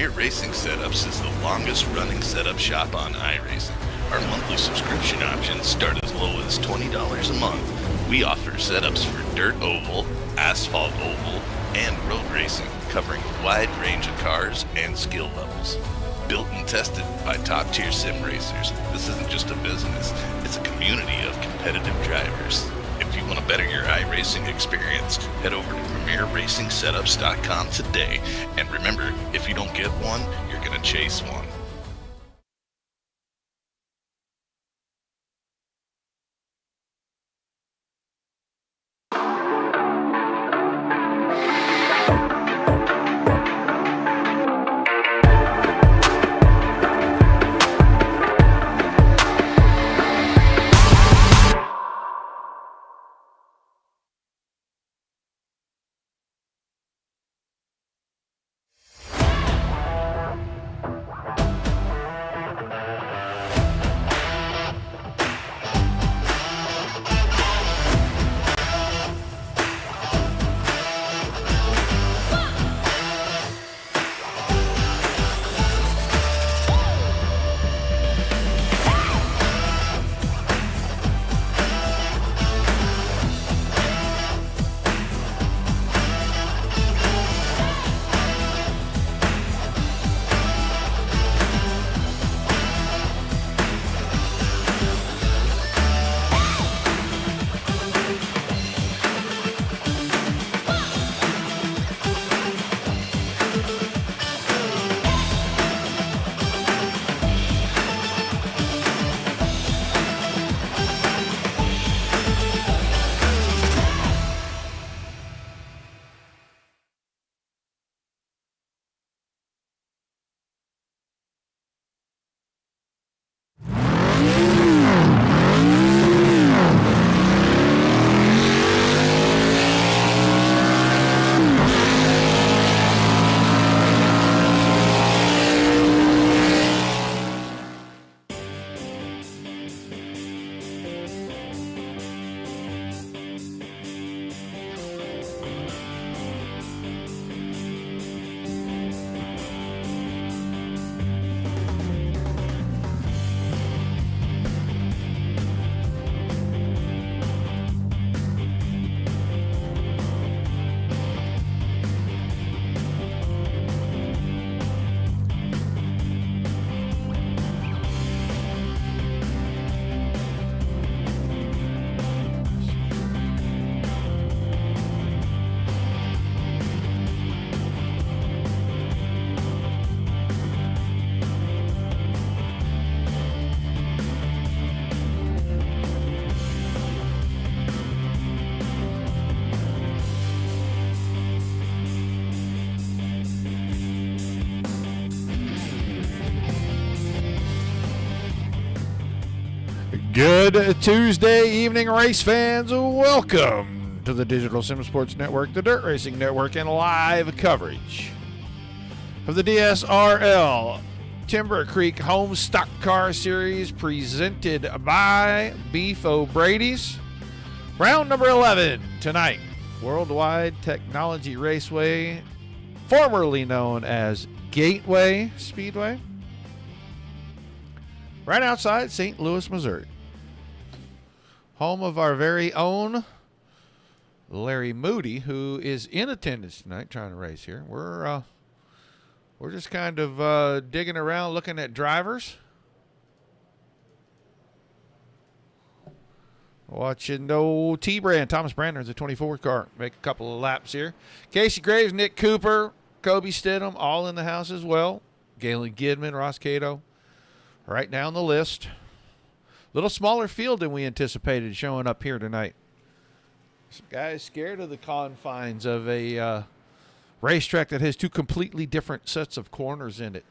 Premier Racing Setups is the longest running setup shop on iRacing. Our monthly subscription options start as low as $20 a month. We offer setups for dirt oval, asphalt oval, and road racing, covering a wide range of cars and skill levels. Built and tested by top-tier sim racers, this isn't just a business, it's a community of competitive drivers. If you want to better your iRacing experience, head over to PremierRacingSetups.com today. And remember, if you don't get one, you're going to chase one. Good Tuesday evening, race fans. Welcome to the Digital Sim Sports Network, the Dirt Racing Network, and live coverage of the DSRL Timber Creek Home Stock Car Series presented by BeefOBradys. Round number 11 tonight, Worldwide Technology Raceway, formerly known as Gateway Speedway, right outside St. Louis, Missouri. Home of our very own Larry Moody, who is in attendance tonight trying to race here. We're just kind of digging around looking at drivers. Watching old T-Brand, Thomas Brandner's a 24 car. Make a couple of laps here. Casey Graves, Nick Cooper, Kobe Stidham, all in the house as well. Galen Gidman, Ross Cato, right down the list. Little smaller field than we anticipated showing up here tonight. Some guys scared of the confines of a racetrack that has two completely different sets of corners in it.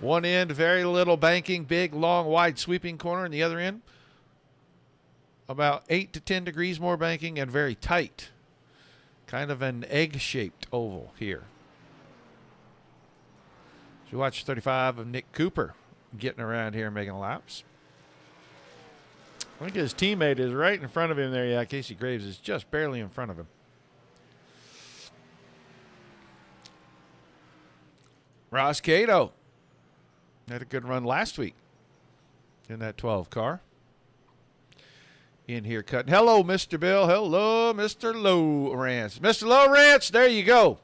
One end, very little banking, big, long, wide sweeping corner, and the other end, about 8 to 10 degrees more banking and very tight. Kind of an egg-shaped oval here. So we watch 35 of Nick Cooper getting around here and making laps. I think his teammate is right in front of him there. Yeah, Casey Graves is just barely in front of him. Ross Cato had a good run last week in that 12 car. In here cutting. Hello, Mr. Bill. Hello, Mr. Lowrance. Mr. Lowrance, there you go.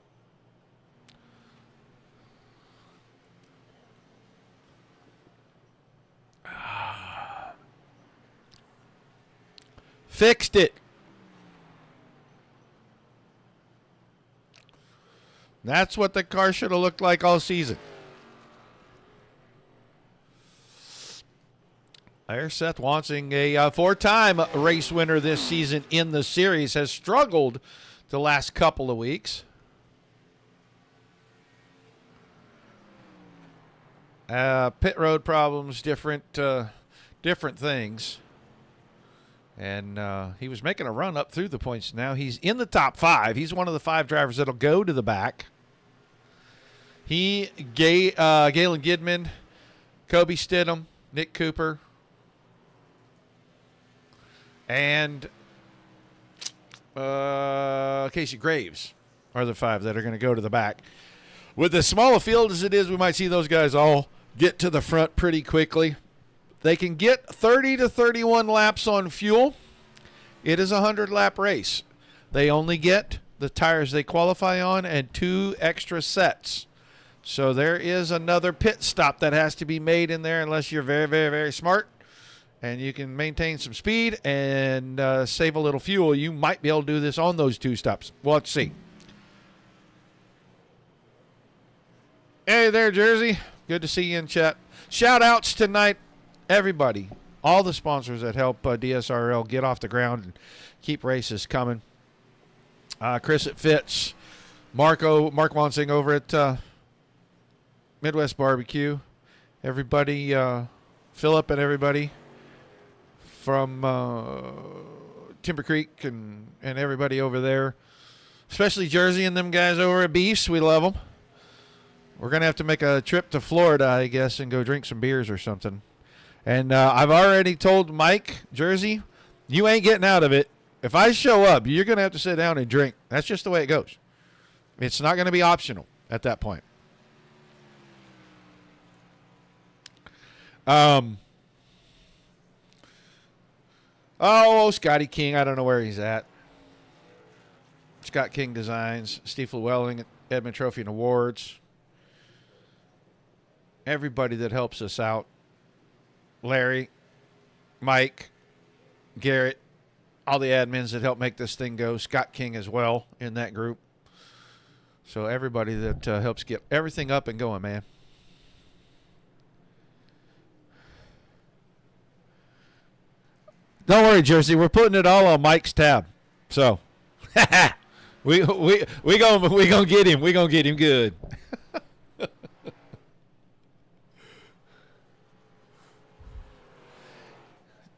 Fixed it. That's what the car should have looked like all season. There's Seth Wansing, a four-time race winner this season in the series, has struggled the last couple of weeks. Pit road problems, different things. And he was making a run up through the points. Now he's in the top 5. He's one of the 5 drivers that'll go to the back. Galen Gidman, Kobe Stidham, Nick Cooper, and Casey Graves are the 5 that are going to go to the back. With as small a field as it is, we might see those guys all get to the front pretty quickly. They can get 30 to 31 laps on fuel. It is a 100-lap race. They only get the tires they qualify on and 2 extra sets. So there is another pit stop that has to be made in there unless you're very, very, very smart and you can maintain some speed and save a little fuel. You might be able to do this on those 2 stops. Well, let's see. Hey there, Jersey. Good to see you in chat. Shout-outs tonight, everybody. All the sponsors that help DSRL get off the ground and keep races coming. Chris at Fitz. Mark Wansing over at Midwest Barbecue. Everybody, Philip and everybody from Timber Creek and everybody over there. Especially Jersey and them guys over at Beefs. We love them. We're going to have to make a trip to Florida, I guess, and go drink some beers or something. And I've already told Mike, Jersey, you ain't getting out of it. If I show up, you're going to have to sit down and drink. That's just the way it goes. It's not going to be optional at that point. Scotty King, I don't know where he's at. Scott King Designs, Steve Llewellyn, Edmund Trophy and Awards. Everybody that helps us out. Larry, Mike, Garrett, all the admins that help make this thing go. Scott King as well in that group. So everybody that helps get everything up and going, man. Don't worry, Jersey. We're putting it all on Mike's tab. So we gonna get him. We gonna get him good.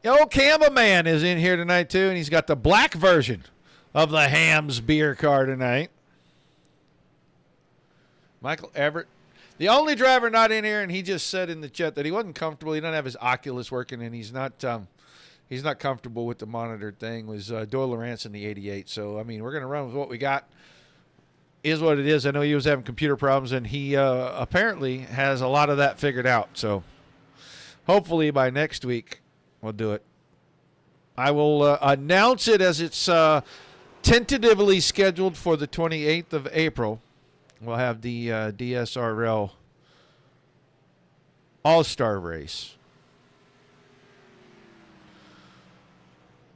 Old Camba Man is in here tonight, too, and he's got the black version of the Hams beer car tonight. Michael Everett, the only driver not in here, and he just said in the chat that he wasn't comfortable. He doesn't have his Oculus working, and he's not comfortable with the monitored thing, was Doyle Lawrence in the 88. So, I mean, we're going to run with what we got. Is what it is. I know he was having computer problems, and he apparently has a lot of that figured out. So, hopefully by next week, we'll do it. I will announce it as it's tentatively scheduled for the 28th of April. We'll have the DSRL All-Star Race.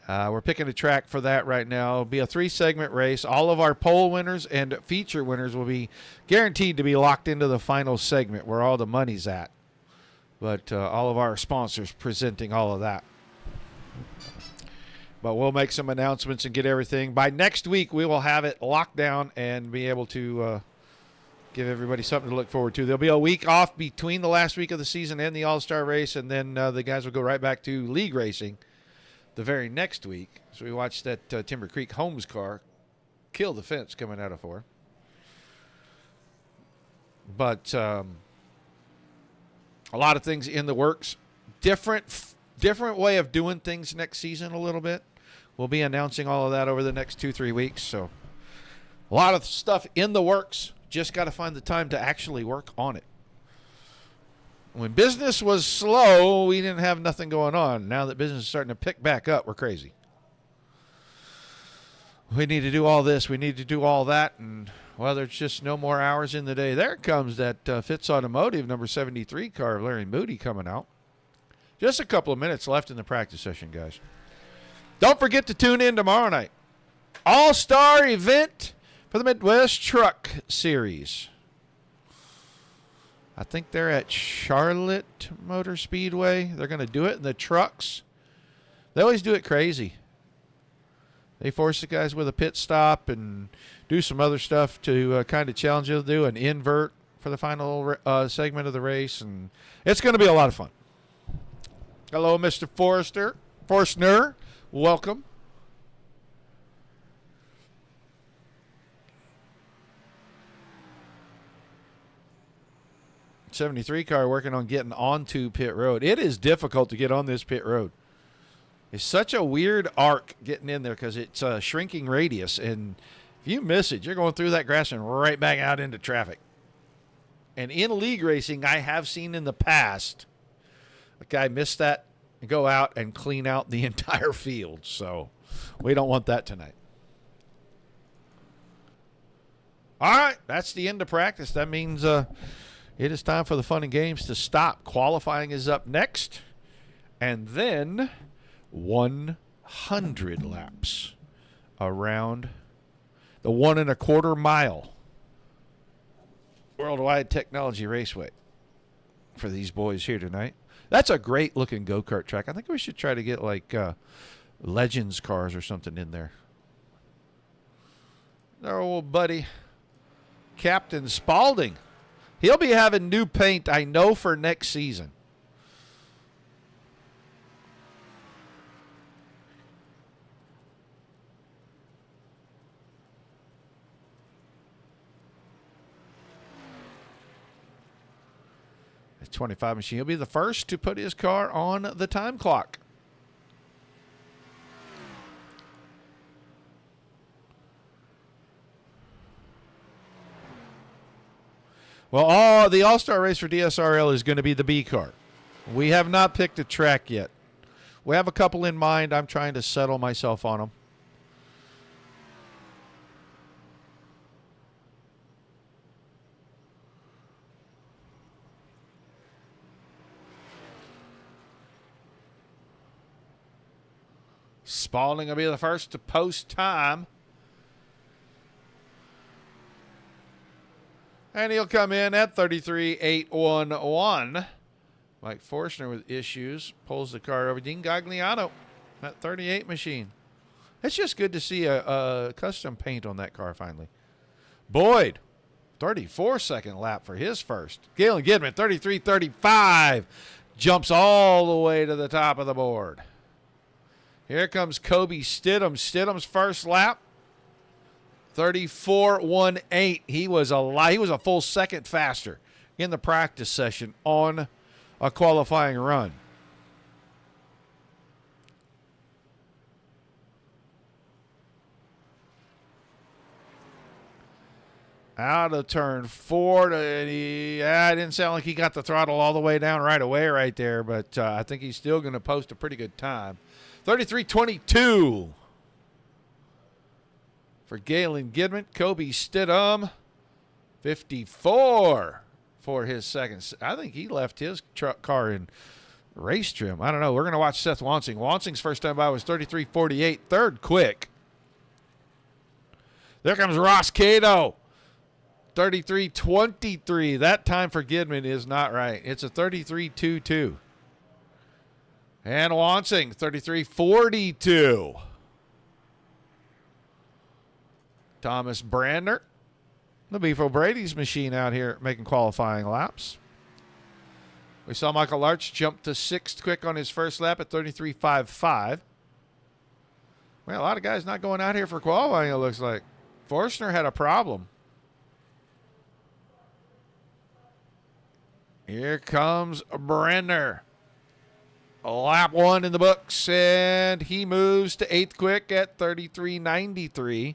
We're picking a track for that right now. It'll be a 3-segment race. All of our pole winners and feature winners will be guaranteed to be locked into the final segment where all the money's at. But all of our sponsors presenting all of that. But we'll make some announcements and get everything. By next week, we will have it locked down and be able to give everybody something to look forward to. There'll be a week off between the last week of the season and the All-Star race, and then the guys will go right back to league racing the very next week. So we watched that Timber Creek Holmes car kill the fence coming out of 4. But a lot of things in the works. Different way of doing things next season a little bit. We'll be announcing all of that over the next 2-3 weeks. So a lot of stuff in the works. just got to find the time to actually work on it. When business was slow, we didn't have nothing going on. Now that business is starting to pick back up, we're crazy. We need to do all this. We need to do all that. And, well, there's just no more hours in the day. There comes that Fitz Automotive number 73 car of Larry Moody coming out. Just a couple of minutes left in the practice session, guys. Don't forget to tune in tomorrow night. All-star event for the Midwest Truck Series. I think they're at Charlotte Motor Speedway. They're going to do it in the trucks. They always do it crazy. They force the guys with a pit stop and do some other stuff to kind of challenge you. They'll do an invert for the final segment of the race, and it's going to be a lot of fun. Hello, Mr. Forstner. Welcome. '73 car working on getting onto pit road. It is difficult to get on this pit road. It's such a weird arc getting in there because it's a shrinking radius, and if you miss it, you're going through that grass and right back out into traffic. And in league racing, I have seen in the past a guy miss that and go out and clean out the entire field. So we don't want that tonight. All right, that's the end of practice. That means it is time for the fun and games to stop. Qualifying is up next, and then 100 laps around the 1 1/4 mile Worldwide Technology Raceway for these boys here tonight. That's a great looking go-kart track. I think we should try to get like Legends cars or something in there. Our old buddy Captain Spaulding. He'll be having new paint, I know, for next season. The 25 machine. He'll be the first to put his car on the time clock. Well, the All-Star race for DSRL is going to be the B car. We have not picked a track yet. We have a couple in mind. I'm trying to settle myself on them. Spaulding will be the first to post time. And he'll come in at 33.811. Mike Forstner with issues. Pulls the car over. Dean Gagliano, that 38 machine. It's just good to see a custom paint on that car finally. Boyd, 34-second lap for his first. Galen Gidman, 33.35. Jumps all the way to the top of the board. Here comes Kobe Stidham. Stidham's first lap. 34.18. He was a full second faster in the practice session on a qualifying run. Out of turn 4. It didn't sound like he got the throttle all the way down right away right there, but I think he's still going to post a pretty good time. 33.22. For Galen Gidman. Kobe Stidham, 54 for his second. I think he left his truck car in race trim. I don't know. We're going to watch Seth Wansing. Wansing's first time by was 33.48. Third quick. There comes Ross Cato. 33.23. That time for Gidman is not right. It's a 33.22. And Wansing, 33.42. Thomas Brandner, the BeefOBradys machine out here making qualifying laps. We saw Michael Larch jump to 6th quick on his first lap at 33.55. Well, a lot of guys not going out here for qualifying, it looks like. Forstner had a problem. Here comes Brandner. Lap 1 in the books, and he moves to 8th quick at 33.93.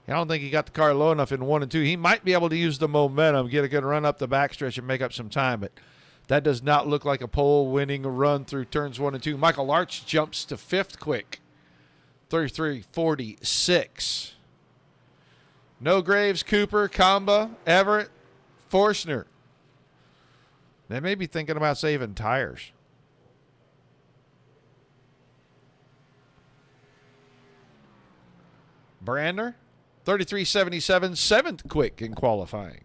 I don't think he got the car low enough in 1 and 2. He might be able to use the momentum, get a good run up the backstretch, and make up some time, but that does not look like a pole winning a run through turns 1 and 2. Michael Larch jumps to 5th quick. 33.46. No Graves, Cooper, Kamba, Everett, Forstner. They may be thinking about saving tires. Brandner, 33.77, 7th quick in qualifying.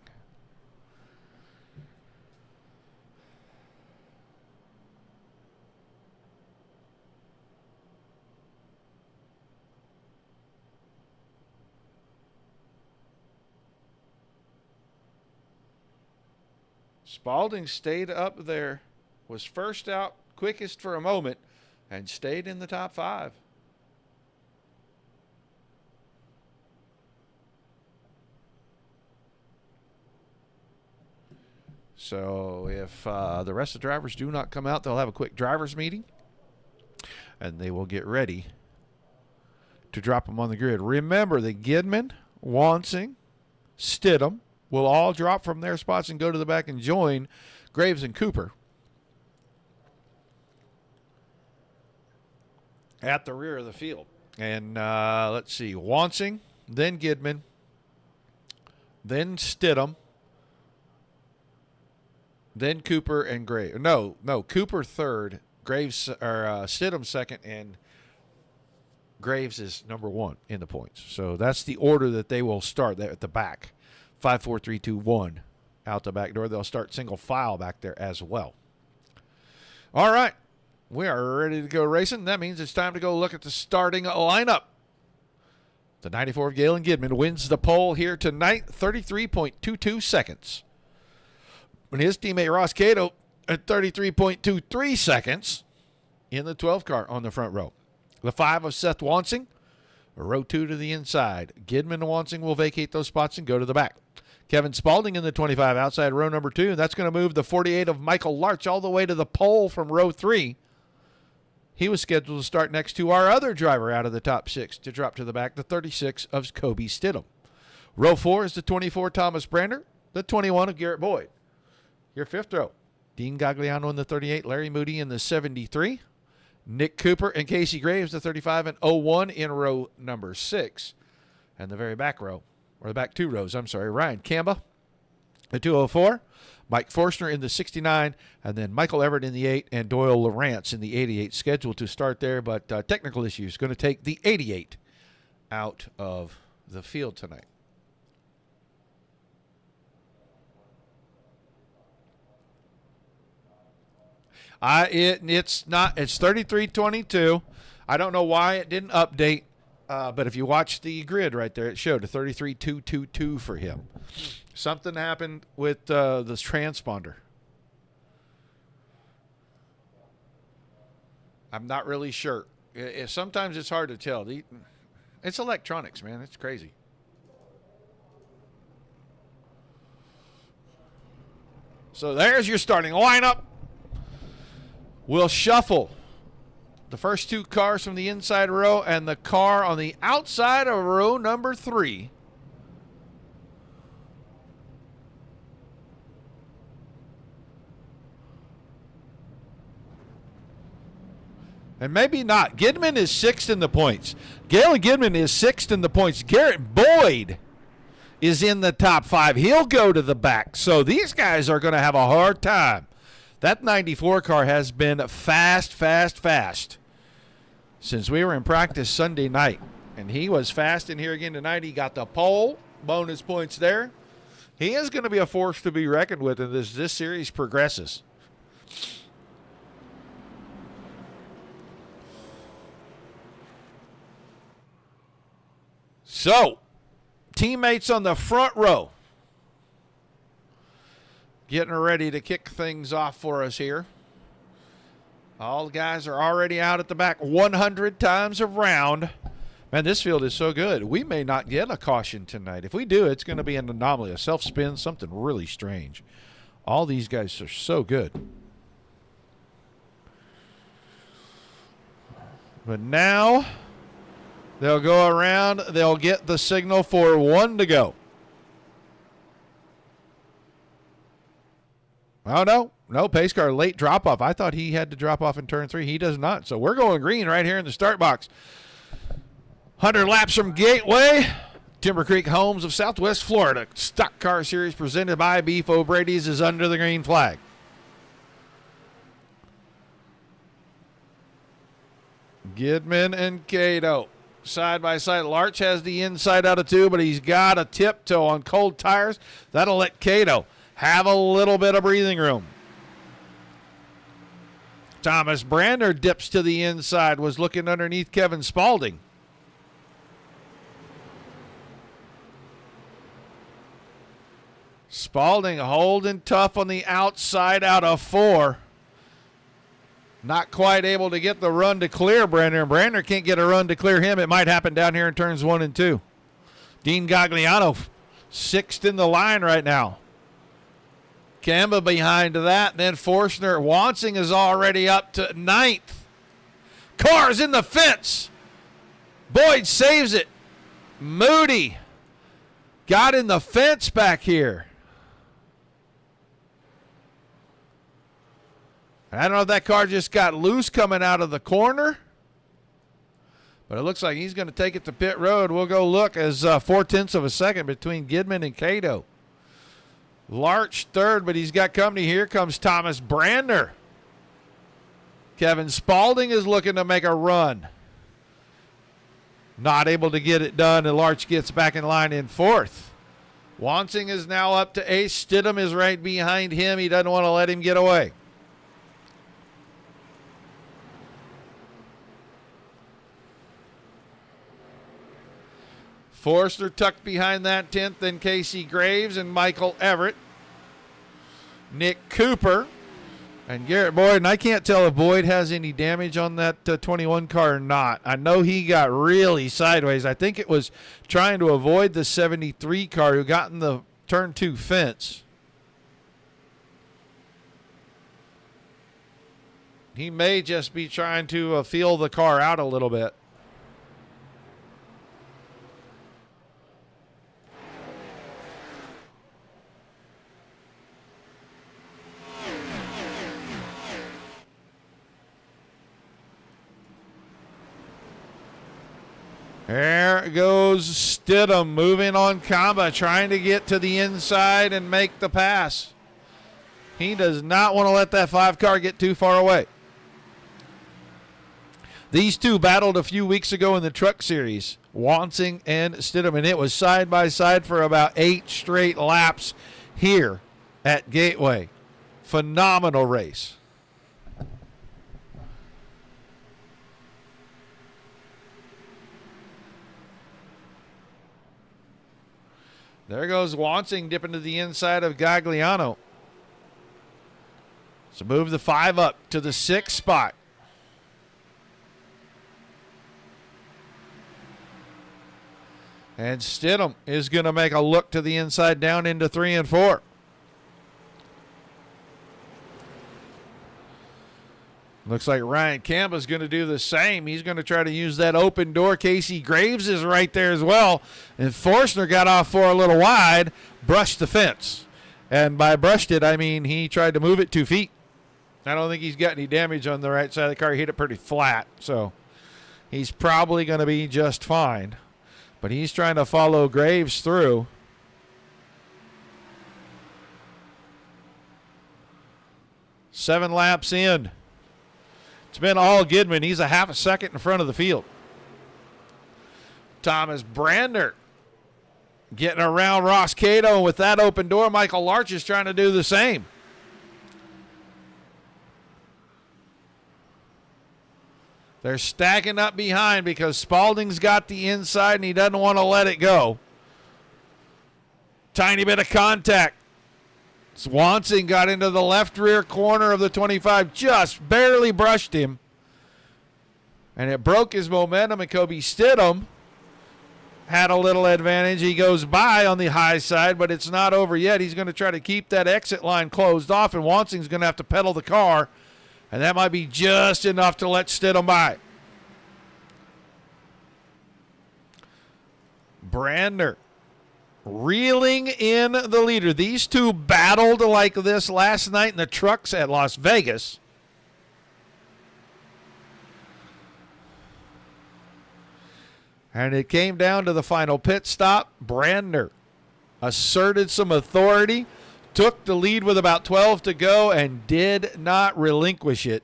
Spalding stayed up there, was first out, quickest for a moment, and stayed in the top 5. So if the rest of the drivers do not come out, they'll have a quick drivers meeting, and they will get ready to drop them on the grid. Remember that Gidman, Wansing, Stidham will all drop from their spots and go to the back and join Graves and Cooper at the rear of the field. And let's see, Wansing, then Gidman, then Stidham, then Cooper and Graves. No, Cooper third, Graves or Stidham second, and Graves is number 1 in the points. So that's the order that they will start there at the back. 5, 4, 3, 2, 1 out the back door. They'll start single file back there as well. All right. We are ready to go racing. That means it's time to go look at the starting lineup. The 94 of Galen Gidman wins the pole here tonight, 33.22 seconds. And his teammate Ross Cato at 33.23 seconds in the 12 car on the front row. The 5 of Seth Wansing, row 2 to the inside. Gidman and Wansing will vacate those spots and go to the back. Kevin Spalding in the 25 outside row number 2. That's going to move the 48 of Michael Larch all the way to the pole from row 3. He was scheduled to start next to our other driver out of the top 6 to drop to the back, the 36 of Kobe Stidham. Row 4 is the 24 Thomas Brander, the 21 of Garrett Boyd. Your 5th row, Dean Gagliano in the 38, Larry Moody in the 73, Nick Cooper and Casey Graves, the 35 and 01 in row number 6. And the very back row, or the back 2 rows, Ryan Camba, the 204, Mike Forstner in the 69, and then Michael Everett in the 8, and Doyle Lawrence in the 88, scheduled to start there, but technical issues going to take the 88 out of the field tonight. It's 33:22. I don't know why it didn't update, but if you watch the grid right there, it showed a 33.222 for him. Something happened with the transponder. I'm not really sure. Sometimes it's hard to tell. It's electronics, man. It's crazy. So there's your starting lineup. We'll shuffle the first 2 cars from the inside row and the car on the outside of row number 3. And maybe not. Gidman is 6th in the points. Galen Gidman is 6th in the points. Garrett Boyd is in the top 5. He'll go to the back. So these guys are going to have a hard time. That 94 car has been fast since we were in practice Sunday night. And he was fast in here again tonight. He got the pole, bonus points there. He is going to be a force to be reckoned with as this series progresses. So, teammates on the front row getting ready to kick things off for us here. All the guys are already out at the back 100 times around. Man, this field is so good. We may not get a caution tonight. If we do, it's going to be an anomaly, a self-spin, something really strange. All these guys are so good. But now They'll go around. They'll get the signal for 1 to go. Oh, no. No, pace car, late drop-off. I thought he had to drop off in turn 3. He does not. So we're going green right here in the start box. 100 laps from Gateway. Timber Creek Homes of Southwest Florida. Stock Car Series presented by BeefOBradys is under the green flag. Gidman and Cato side by side. Larch has the inside out of 2, but he's got a tiptoe on cold tires. That'll let Cato have a little bit of breathing room. Thomas Brander dips to the inside, was looking underneath Kevin Spaulding. Spaulding holding tough on the outside out of 4. Not quite able to get the run to clear Brander, and Brander can't get a run to clear him. It might happen down here in turns 1 and 2. Dean Gagliano, 6th in the line right now. Kemba behind that. Then Forstner. Wansing is already up to 9th. Car's in the fence. Boyd saves it. Moody got in the fence back here. I don't know if that car just got loose coming out of the corner, but it looks like he's going to take it to pit road. We'll go look as 0.4 of a second between Gidman and Cato. Larch 3rd, but he's got company. Here comes Thomas Brander. Kevin Spaulding is looking to make a run. Not able to get it done, and Larch gets back in line in 4th. Wansing is now up to 8th. Stidham is right behind him. He doesn't want to let him get away. Forster tucked behind that 10th, then Casey Graves and Michael Everett. Nick Cooper and Garrett Boyd. And I can't tell if Boyd has any damage on that 21 car or not. I know he got really sideways. I think it was trying to avoid the 73 car who got in the turn 2 fence. He may just be trying to feel the car out a little bit. There goes Stidham moving on Kamba, trying to get to the inside and make the pass. He does not want to let that 5 car get too far away. These two battled a few weeks ago in the Truck Series, Wansing and Stidham, and it was side by side for about 8 straight laps here at Gateway. Phenomenal race. There goes Wansing dipping to the inside of Gagliano. So move the 5 up to the 6th spot. And Stidham is going to make a look to the inside down into 3 and 4. Looks like Ryan Camp is going to do the same. He's going to try to use that open door. Casey Graves is right there as well. And Forstner got off 4 a little wide, brushed the fence. And by brushed it, I mean he tried to move it 2 feet. I don't think he's got any damage on the right side of the car. He hit it pretty flat. So he's probably going to be just fine. But he's trying to follow Graves through. Seven laps in. It's been all Gidman. He's a half a second in front of the field. Thomas Brander getting around Ross Cato with that open door. Michael Larch is trying to do the same. They're stacking up behind because Spaulding's got the inside and he doesn't want to let it go. Tiny bit of contact. Swanson got into the left rear corner of the 25, just barely brushed him. And it broke his momentum, and Kobe Stidham had a little advantage. He goes by on the high side, but it's not over yet. He's going to try to keep that exit line closed off, and Wansing's going to have to pedal the car, and that might be just enough to let Stidham by. Brandner reeling in the leader. These two battled like this last night in the trucks at Las Vegas. And it came down to the final pit stop. Brandner asserted some authority, took the lead with about 12 to go, and did not relinquish it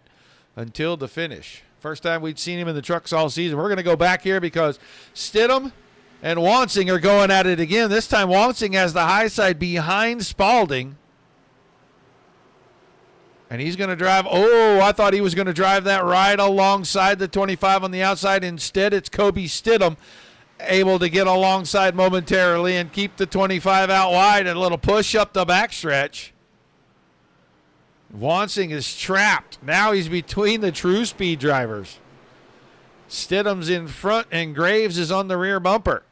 until the finish. First time we'd seen him in the trucks all season. We're going to go back here because Stidham and Wansing are going at it again. This time Wansing has the high side behind Spalding. And he's going to drive. Oh, I thought he was going to drive that right alongside the 25 on the outside. Instead, it's Kobe Stidham able to get alongside momentarily and keep the 25 out wide. And a little push up the backstretch. Wansing is trapped. Now he's between the true speed drivers. Stidham's in front and Graves is on the rear bumper.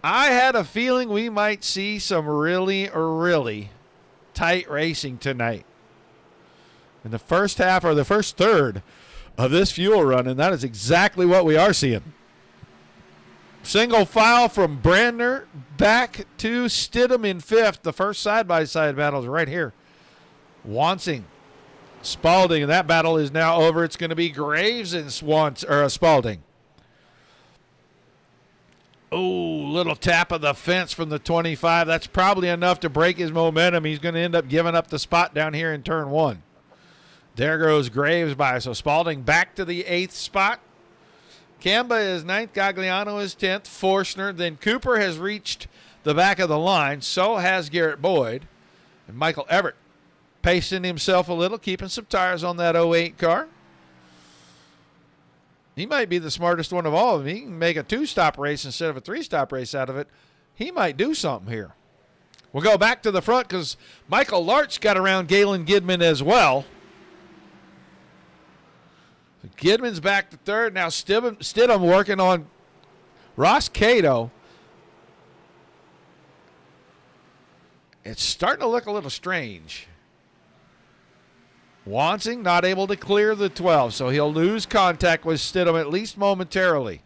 I had a feeling we might see some really, really tight racing tonight. In the first half or the first third of this fuel run, and that is exactly what we are seeing. Single file from Brandner back to Stidham in fifth. The first side-by-side battle is right here. Wansing, Spalding, and that battle is now over. It's going to be Graves and Spalding. Oh, little tap of the fence from the 25. That's probably enough to break his momentum. He's going to end up giving up the spot down here in turn one. There goes Graves by. So Spalding back to the 8th spot. Camba is 9th. Gagliano is 10th. Forstner. Then Cooper has reached the back of the line. So has Garrett Boyd. And Michael Everett pacing himself a little, keeping some tires on that 08 car. He might be the smartest one of all of them. He can make a 2-stop race instead of a 3-stop race out of it. He might do something here. We'll go back to the front because Michael Larch got around Galen Gidman as well. Gidman's back to third. Now Stidham working on Ross Cato. It's starting to look a little strange. Wansing not able to clear the 12, so he'll lose contact with Stidham at least momentarily.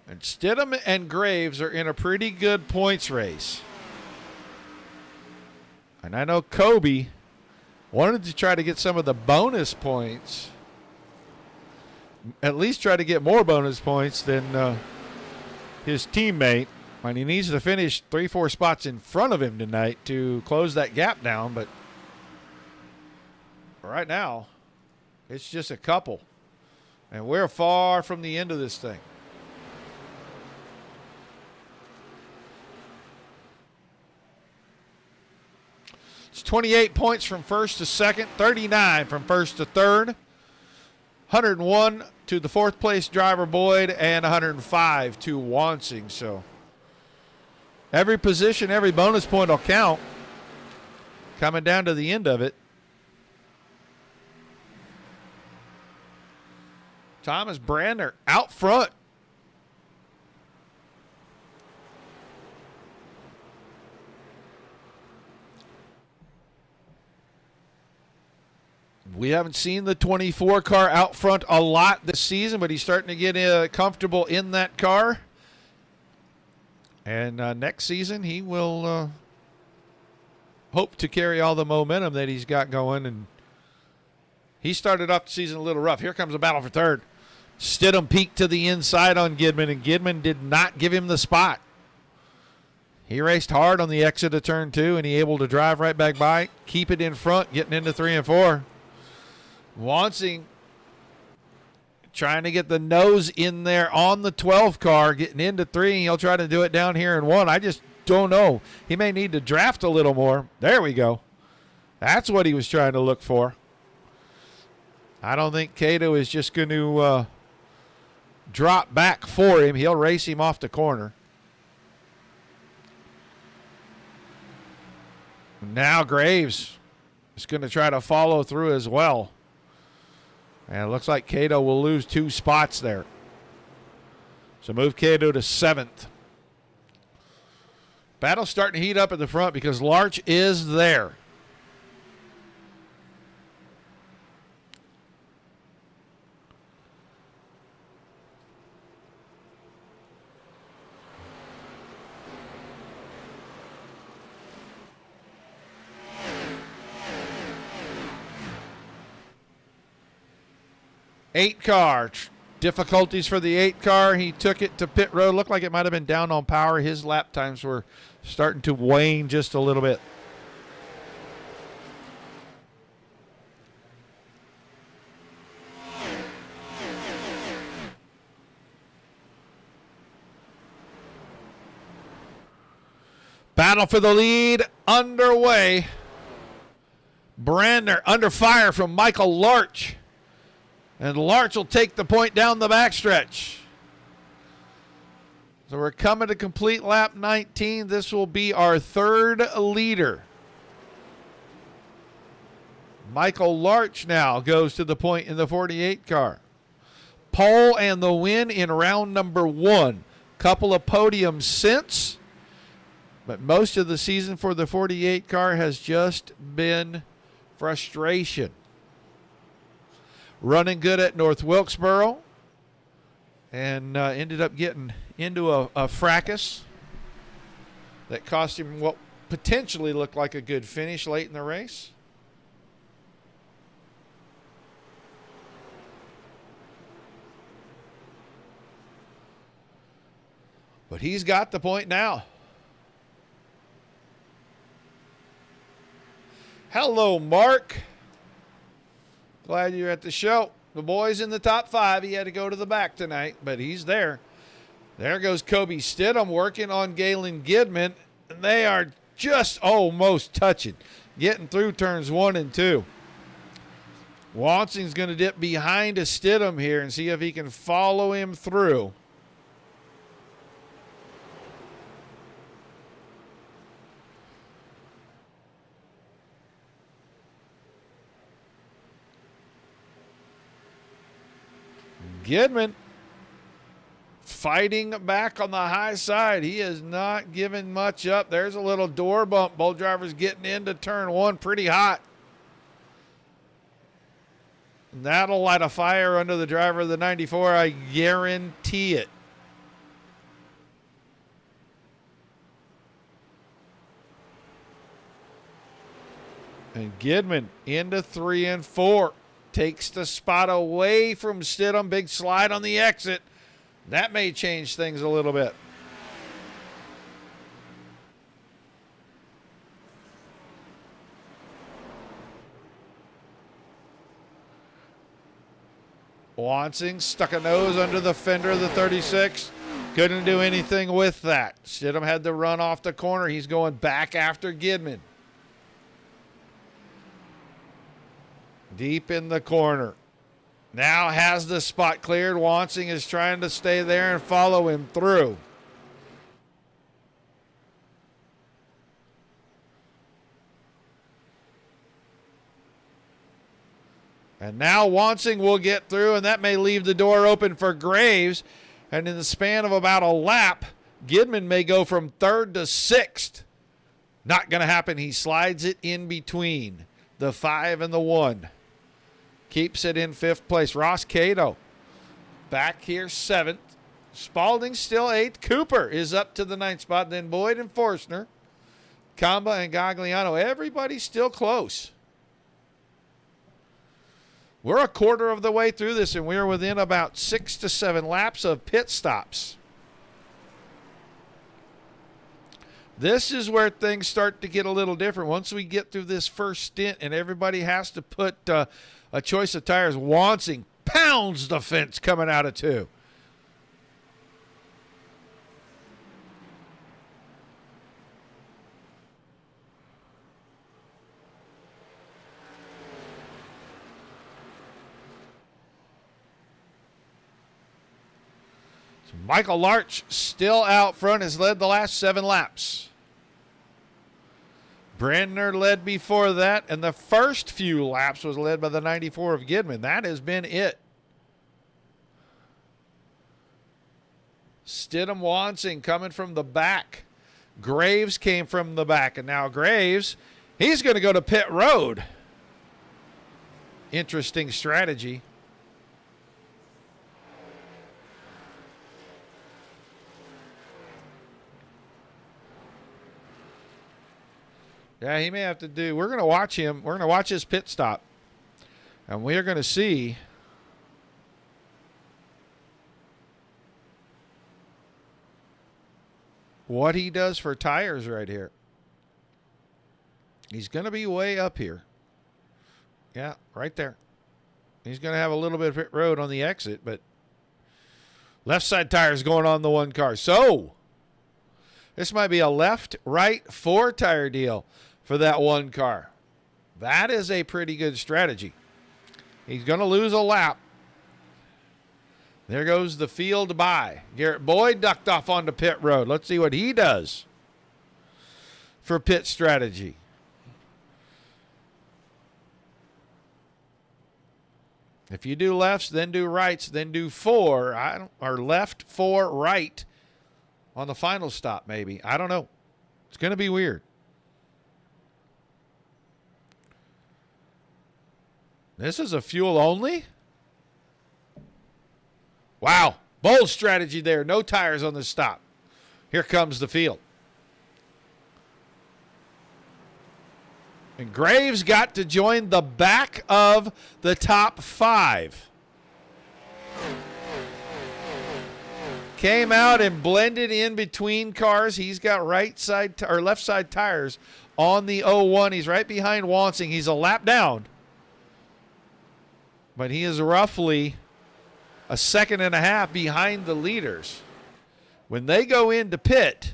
And Stidham and Graves are in a pretty good points race. And I know Kobe wanted to try to get some of the bonus points. At least try to get more bonus points than his teammate. And he needs to finish 3-4 spots in front of him tonight to close that gap down. But right now, it's just a couple. And we're far from the end of this thing. It's 28 points from first to second, 39 from first to third, 101 to the 4th place driver Boyd, and 105 to Wansing. So every position, every bonus point will count. Coming down to the end of it. Thomas Brandner out front. We haven't seen the 24 car out front a lot this season, but he's starting to get comfortable in that car. And next season, he will hope to carry all the momentum that he's got going. And he started off the season a little rough. Here comes a battle for third. Stidham peeked to the inside on Gidman, and Gidman did not give him the spot. He raced hard on the exit of turn 2, and he able to drive right back by, keep it in front, getting into 3 and 4. Wansing trying to get the nose in there on the 12 car, getting into 3, and he'll try to do it down here in 1. I just don't know. He may need to draft a little more. There we go. That's what he was trying to look for. I don't think Cato is just going to drop back for him. He'll race him off the corner. Now Graves is going to try to follow through as well. And it looks like Cato will lose 2 spots there. So move Cato to 7th. Battle's starting to heat up at the front because Larch is there. Eight car. Difficulties for the 8 car. He took it to pit road. Looked like it might have been down on power. His lap times were starting to wane just a little bit. Battle for the lead underway. Brandner under fire from Michael Larch. And Larch will take the point down the backstretch. So we're coming to complete lap 19. This will be our third leader. Michael Larch now goes to the point in the 48 car. Pole and the win in round number 1. Couple of podiums since, but most of the season for the 48 car has just been frustration. Running good at North Wilkesboro, and ended up getting into a fracas that cost him what potentially looked like a good finish late in the race. But he's got the point now. Hello, Mark. Glad you're at the show. The boy's in the top 5. He had to go to the back tonight, but he's there. There goes Kobe Stidham working on Galen Gidman. And they are just almost touching, getting through turns 1 and 2. Wansing's going to dip behind a Stidham here and see if he can follow him through. Gidman fighting back on the high side. He is not giving much up. There's a little door bump. Both drivers getting into turn 1 pretty hot. And that'll light a fire under the driver of the 94. I guarantee it. And Gidman into 3 and 4. Takes the spot away from Stidham. Big slide on the exit. That may change things a little bit. Wansing stuck a nose under the fender of the 36. Couldn't do anything with that. Stidham had to run off the corner. He's going back after Gidman. Deep in the corner. Now has the spot cleared. Wansing is trying to stay there and follow him through. And now Wansing will get through, and that may leave the door open for Graves. And in the span of about a lap, Gidman may go from 3rd to 6th. Not going to happen. He slides it in between the 5 and the 1. Keeps it in 5th place. Ross Cato back here 7th. Spalding still 8th. Cooper is up to the 9th spot. Then Boyd and Forstner. Kamba and Gagliano. Everybody's still close. We're a quarter of the way through this, and we're within about 6 to 7 laps of pit stops. This is where things start to get a little different. Once we get through this first stint and everybody has to put a choice of tires, Wansing pounds the fence coming out of 2. So Michael Larch still out front, has led the last 7 laps. Brandner led before that, and the first few laps was led by the 94 of Gidman. That has been it. Stidham Wansing coming from the back. Graves came from the back, and now Graves, he's going to go to pit road. Interesting strategy. Yeah, he may have to do. We're going to watch him. We're going to watch his pit stop. And we are going to see what he does for tires right here. He's going to be way up here. Yeah, right there. He's going to have a little bit of pit road on the exit, but left side tires going on the one car. So this might be a left, right, 4 tire deal for that one car. That is a pretty good strategy. He's going to lose a lap. There goes the field by. Garrett Boyd ducked off onto pit road. Let's see what he does for pit strategy. If you do lefts, then do rights, then do 4, or left, 4, right on the final stop maybe. I don't know. It's going to be weird. This is a fuel only? Wow. Bold strategy there. No tires on the stop. Here comes the field. And Graves got to join the back of the top 5. Came out and blended in between cars. He's got right side or left side tires on the 01. He's right behind Wansing. He's a lap down. But he is roughly a second and a half behind the leaders. When they go into pit,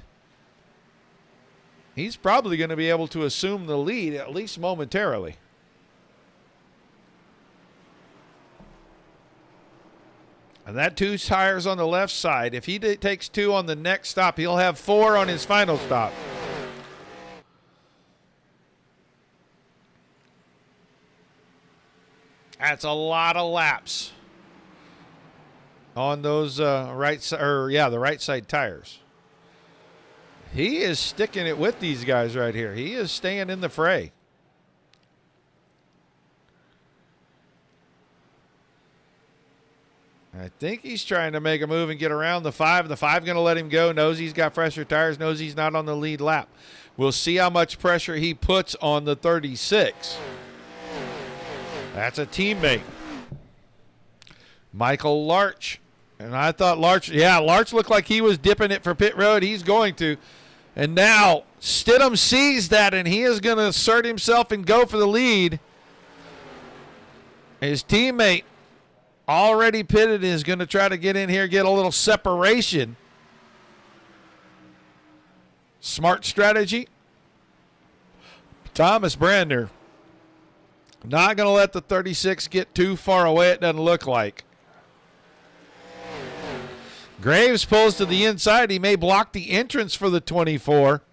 he's probably going to be able to assume the lead, at least momentarily. And that 2 tires on the left side, if he takes 2 on the next stop, he'll have 4 on his final stop. That's a lot of laps on those the right side tires. He is sticking it with these guys right here. He is staying in the fray. I think he's trying to make a move and get around the 5. The 5 going to let him go. Knows he's got fresher tires. Knows he's not on the lead lap. We'll see how much pressure he puts on the 36. That's a teammate. Michael Larch. And I thought Larch looked like he was dipping it for pit road. He's going to. And now Stidham sees that, and he is going to assert himself and go for the lead. His teammate, already pitted, is going to try to get in here, get a little separation. Smart strategy. Thomas Brandner not going to let the 36 get too far away, it doesn't look like. Graves pulls to the inside. He may block the entrance for the 24.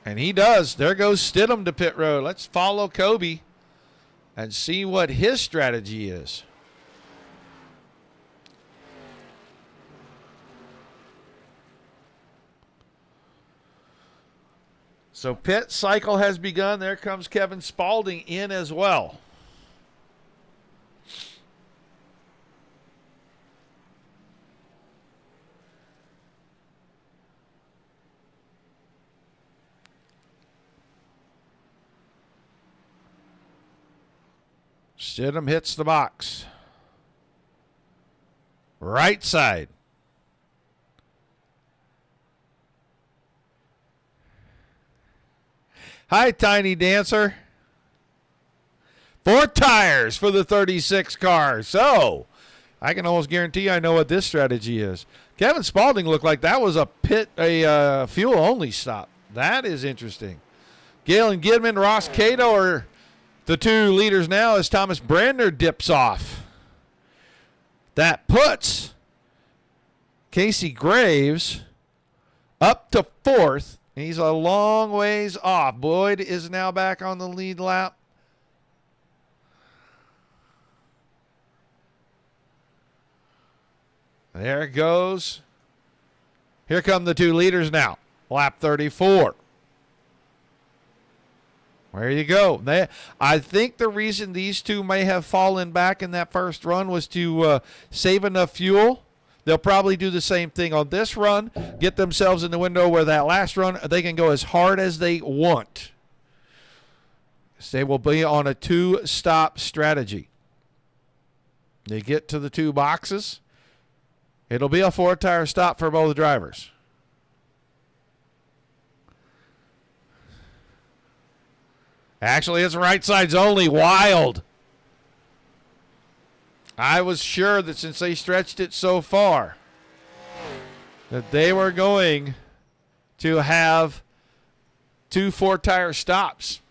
And he does. There goes Stidham to pit road. Let's follow Kobe and see what his strategy is. So pit cycle has begun. There comes Kevin Spaulding in as well. Stidham hits the box. Right side. Hi, Tiny Dancer. 4 tires for the 36 car. So, I can almost guarantee I know what this strategy is. Kevin Spaulding looked like that was a fuel-only stop. That is interesting. Galen Gidman, Ross Cato are the 2 leaders now as Thomas Brandner dips off. That puts Casey Graves up to 4th. He's a long ways off. Boyd is now back on the lead lap. There it goes Here come the 2 leaders now. Lap 34. There you go. I think the reason these 2 may have fallen back in that first run was to save enough fuel. They'll probably do the same thing on this run, get themselves in the window where that last run, they can go as hard as they want. They will be on a 2-stop strategy. They get to the 2 boxes. It'll be a 4-tire stop for both drivers. Actually, it's right sides only. Wild. I was sure that since they stretched it so far, that they were going to have 2 4-tire stops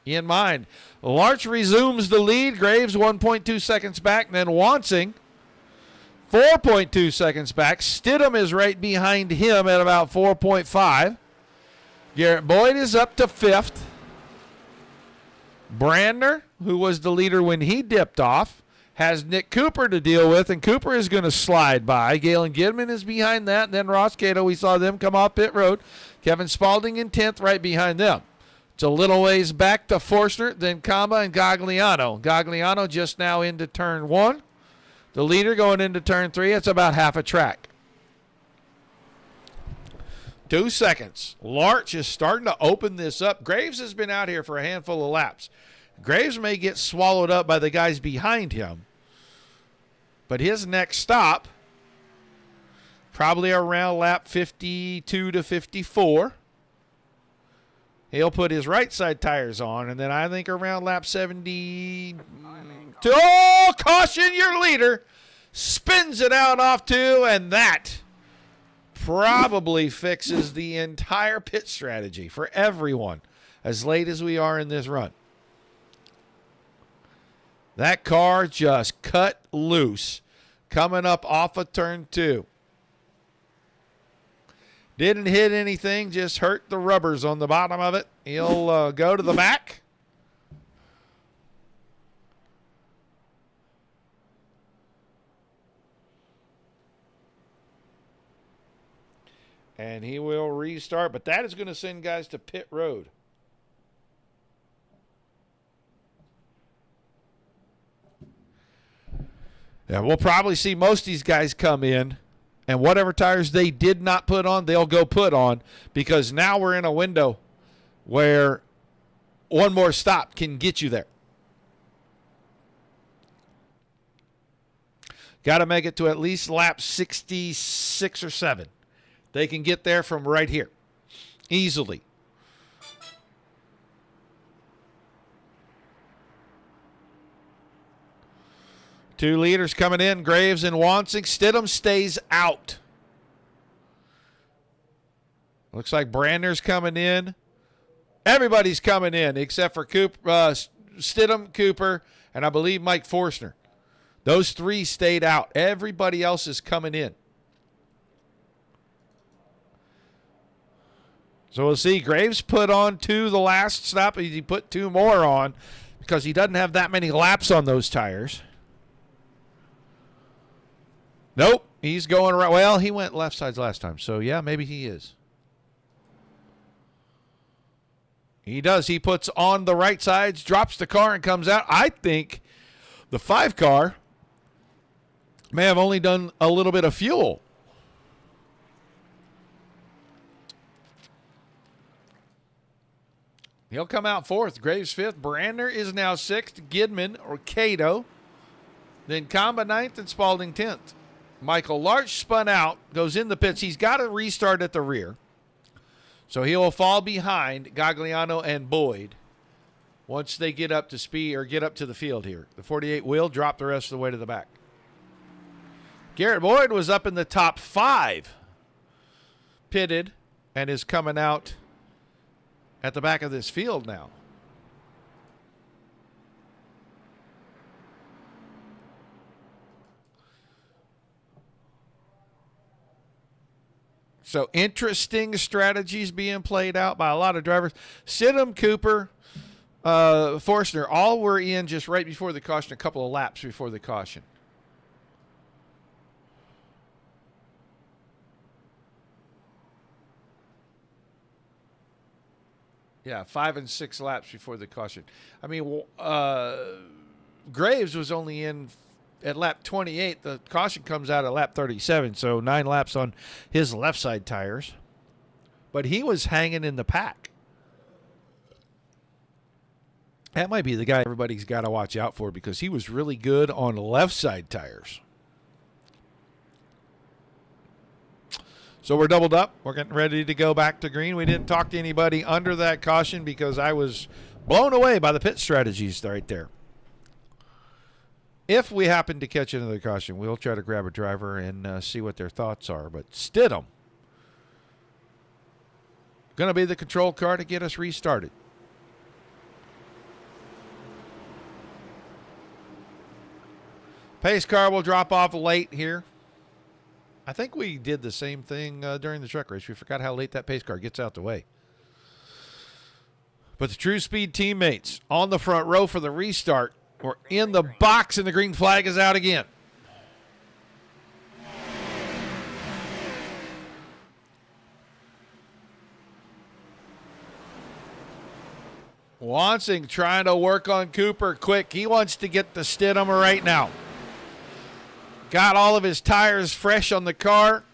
in mind. Larch resumes the lead. Graves 1.2 seconds back. And then Wansing 4.2 seconds back. Stidham is right behind him at about 4.5. Garrett Boyd is up to 5th. Brandner, who was the leader when he dipped off, has Nick Cooper to deal with, and Cooper is going to slide by. Galen Gidman is behind that, and then Ross Cato, we saw them come off pit road. Kevin Spalding in 10th right behind them. It's a little ways back to Forstner, then Kamba and Gagliano. Gagliano just now into turn 1. The leader going into turn 3. It's about half a track. 2 seconds. Larch is starting to open this up. Graves has been out here for a handful of laps. Graves may get swallowed up by the guys behind him. But his next stop, probably around lap 52 to 54. He'll put his right side tires on, and then I think around lap 70. Oh, caution, your leader. Spins it out off 2, and that probably fixes the entire pit strategy for everyone as late as we are in this run. That car just cut loose coming up off of turn 2. Didn't hit anything, just hurt the rubbers on the bottom of it. He'll go to the back. And he will restart, but that is going to send guys to pit road. Yeah, we'll probably see most of these guys come in, and whatever tires they did not put on, they'll go put on, because now we're in a window where one more stop can get you there. Got to make it to at least lap 66 or 7. They can get there from right here easily. Two leaders coming in, Graves and Wansing. Stidham stays out. Looks like Brandner's coming in. Everybody's coming in except for Stidham, Cooper, and I believe Mike Forstner. Those 3 stayed out. Everybody else is coming in. So we'll see. Graves put on 2 the last stop. He put 2 more on because he doesn't have that many laps on those tires. Nope. He's going around. Well, he went left sides last time. So, yeah, maybe he is. He does. He puts on the right sides, drops the car, and comes out. I think the 5 car may have only done a little bit of fuel. He'll come out 4th. Graves 5th. Brandner is now 6th. Gidman or Cato. Then Kamba 9th and Spalding 10th. Michael Larch spun out, goes in the pits. He's got to restart at the rear. So he will fall behind Gagliano and Boyd once they get up to speed or get up to the field here. The 48 will drop the rest of the way to the back. Garrett Boyd was up in the top 5, pitted, and is coming out at the back of this field now. So interesting strategies being played out by a lot of drivers. Stidham, Cooper, Forstner, all were in just right before the caution, a couple of laps before the caution. Yeah, 5 and 6 laps before the caution. I mean, Graves was only in at lap 28. The caution comes out at lap 37, so 9 laps on his left side tires. But he was hanging in the pack. That might be the guy everybody's got to watch out for because he was really good on left side tires. So we're doubled up. We're getting ready to go back to green. We didn't talk to anybody under that caution because I was blown away by the pit strategies right there. If we happen to catch another caution, we'll try to grab a driver and see what their thoughts are. But Stidham going to be the control car to get us restarted. Pace car will drop off late here. I think we did the same thing during the truck race. We forgot how late that pace car gets out the way. But the True Speed teammates on the front row for the restart. We're in the box, and the green flag is out again. Wansing trying to work on Cooper quick. He wants to get the Stidham right now. Got all of his tires fresh on the car.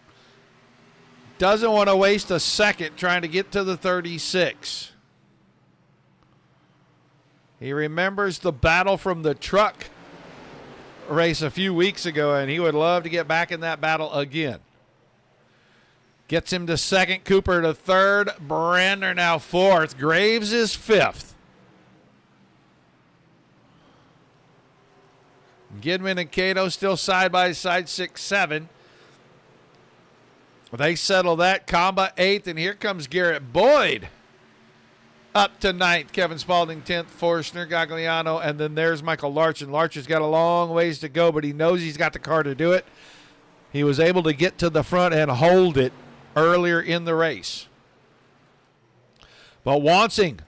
Doesn't want to waste a second trying to get to the 36. He remembers the battle from the truck race a few weeks ago, and he would love to get back in that battle again. Gets him to second, Cooper to third, Brandner now fourth, Graves is fifth. Gidman and Cato still side by side, 6-7. They settle that. Kamba 8th, and here comes Garrett Boyd up to 9th. Kevin Spaulding 10th, Forstner, Gagliano, and then there's Michael Larchin. Larchin's got a long ways to go, but he knows he's got the car to do it. He was able to get to the front and hold it earlier in the race. But Wansing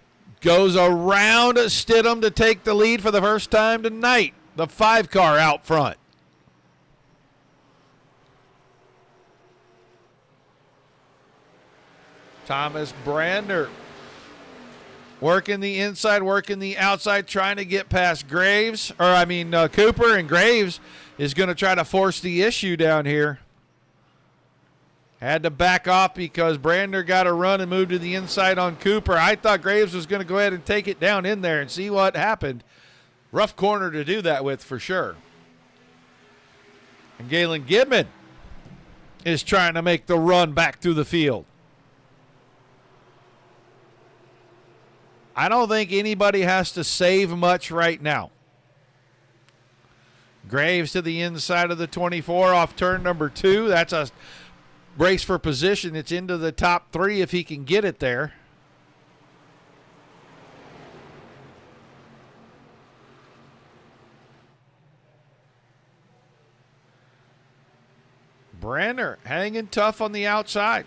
goes around Stidham to take the lead for the first time tonight. The 5 car out front. Thomas Brandner working the inside, working the outside, trying to get past Cooper, and Graves is going to try to force the issue down here. Had to back off because Brandner got a run and moved to the inside on Cooper. I thought Graves was going to go ahead and take it down in there and see what happened. Rough corner to do that with for sure. And Galen Gidman is trying to make the run back through the field. I don't think anybody has to save much right now. Graves to the inside of the 24 off turn number 2. That's a race for position. It's into the top 3 if he can get it there. Brandner hanging tough on the outside.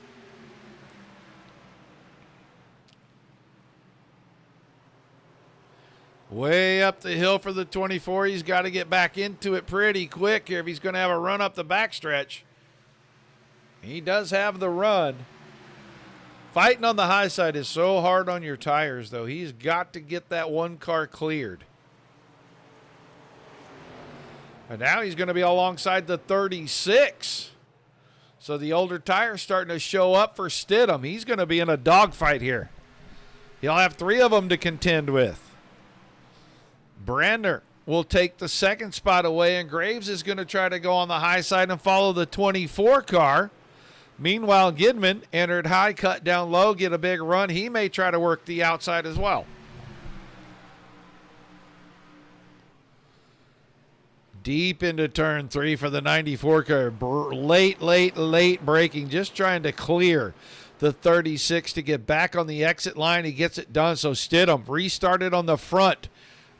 Way up the hill for the 24. He's got to get back into it pretty quick here if he's going to have a run up the backstretch. He does have the run. Fighting on the high side is so hard on your tires, though. He's got to get that one car cleared. And now he's going to be alongside the 36. So the older tire's starting to show up for Stidham. He's going to be in a dogfight here. He'll have 3 of them to contend with. Brandner will take the second spot away, and Graves is going to try to go on the high side and follow the 24 car. Meanwhile, Gidman entered high, cut down low, get a big run. He may try to work the outside as well. Deep into turn 3 for the 94 car. Late braking, just trying to clear the 36 to get back on the exit line. He gets it done, so Stidham restarted on the front.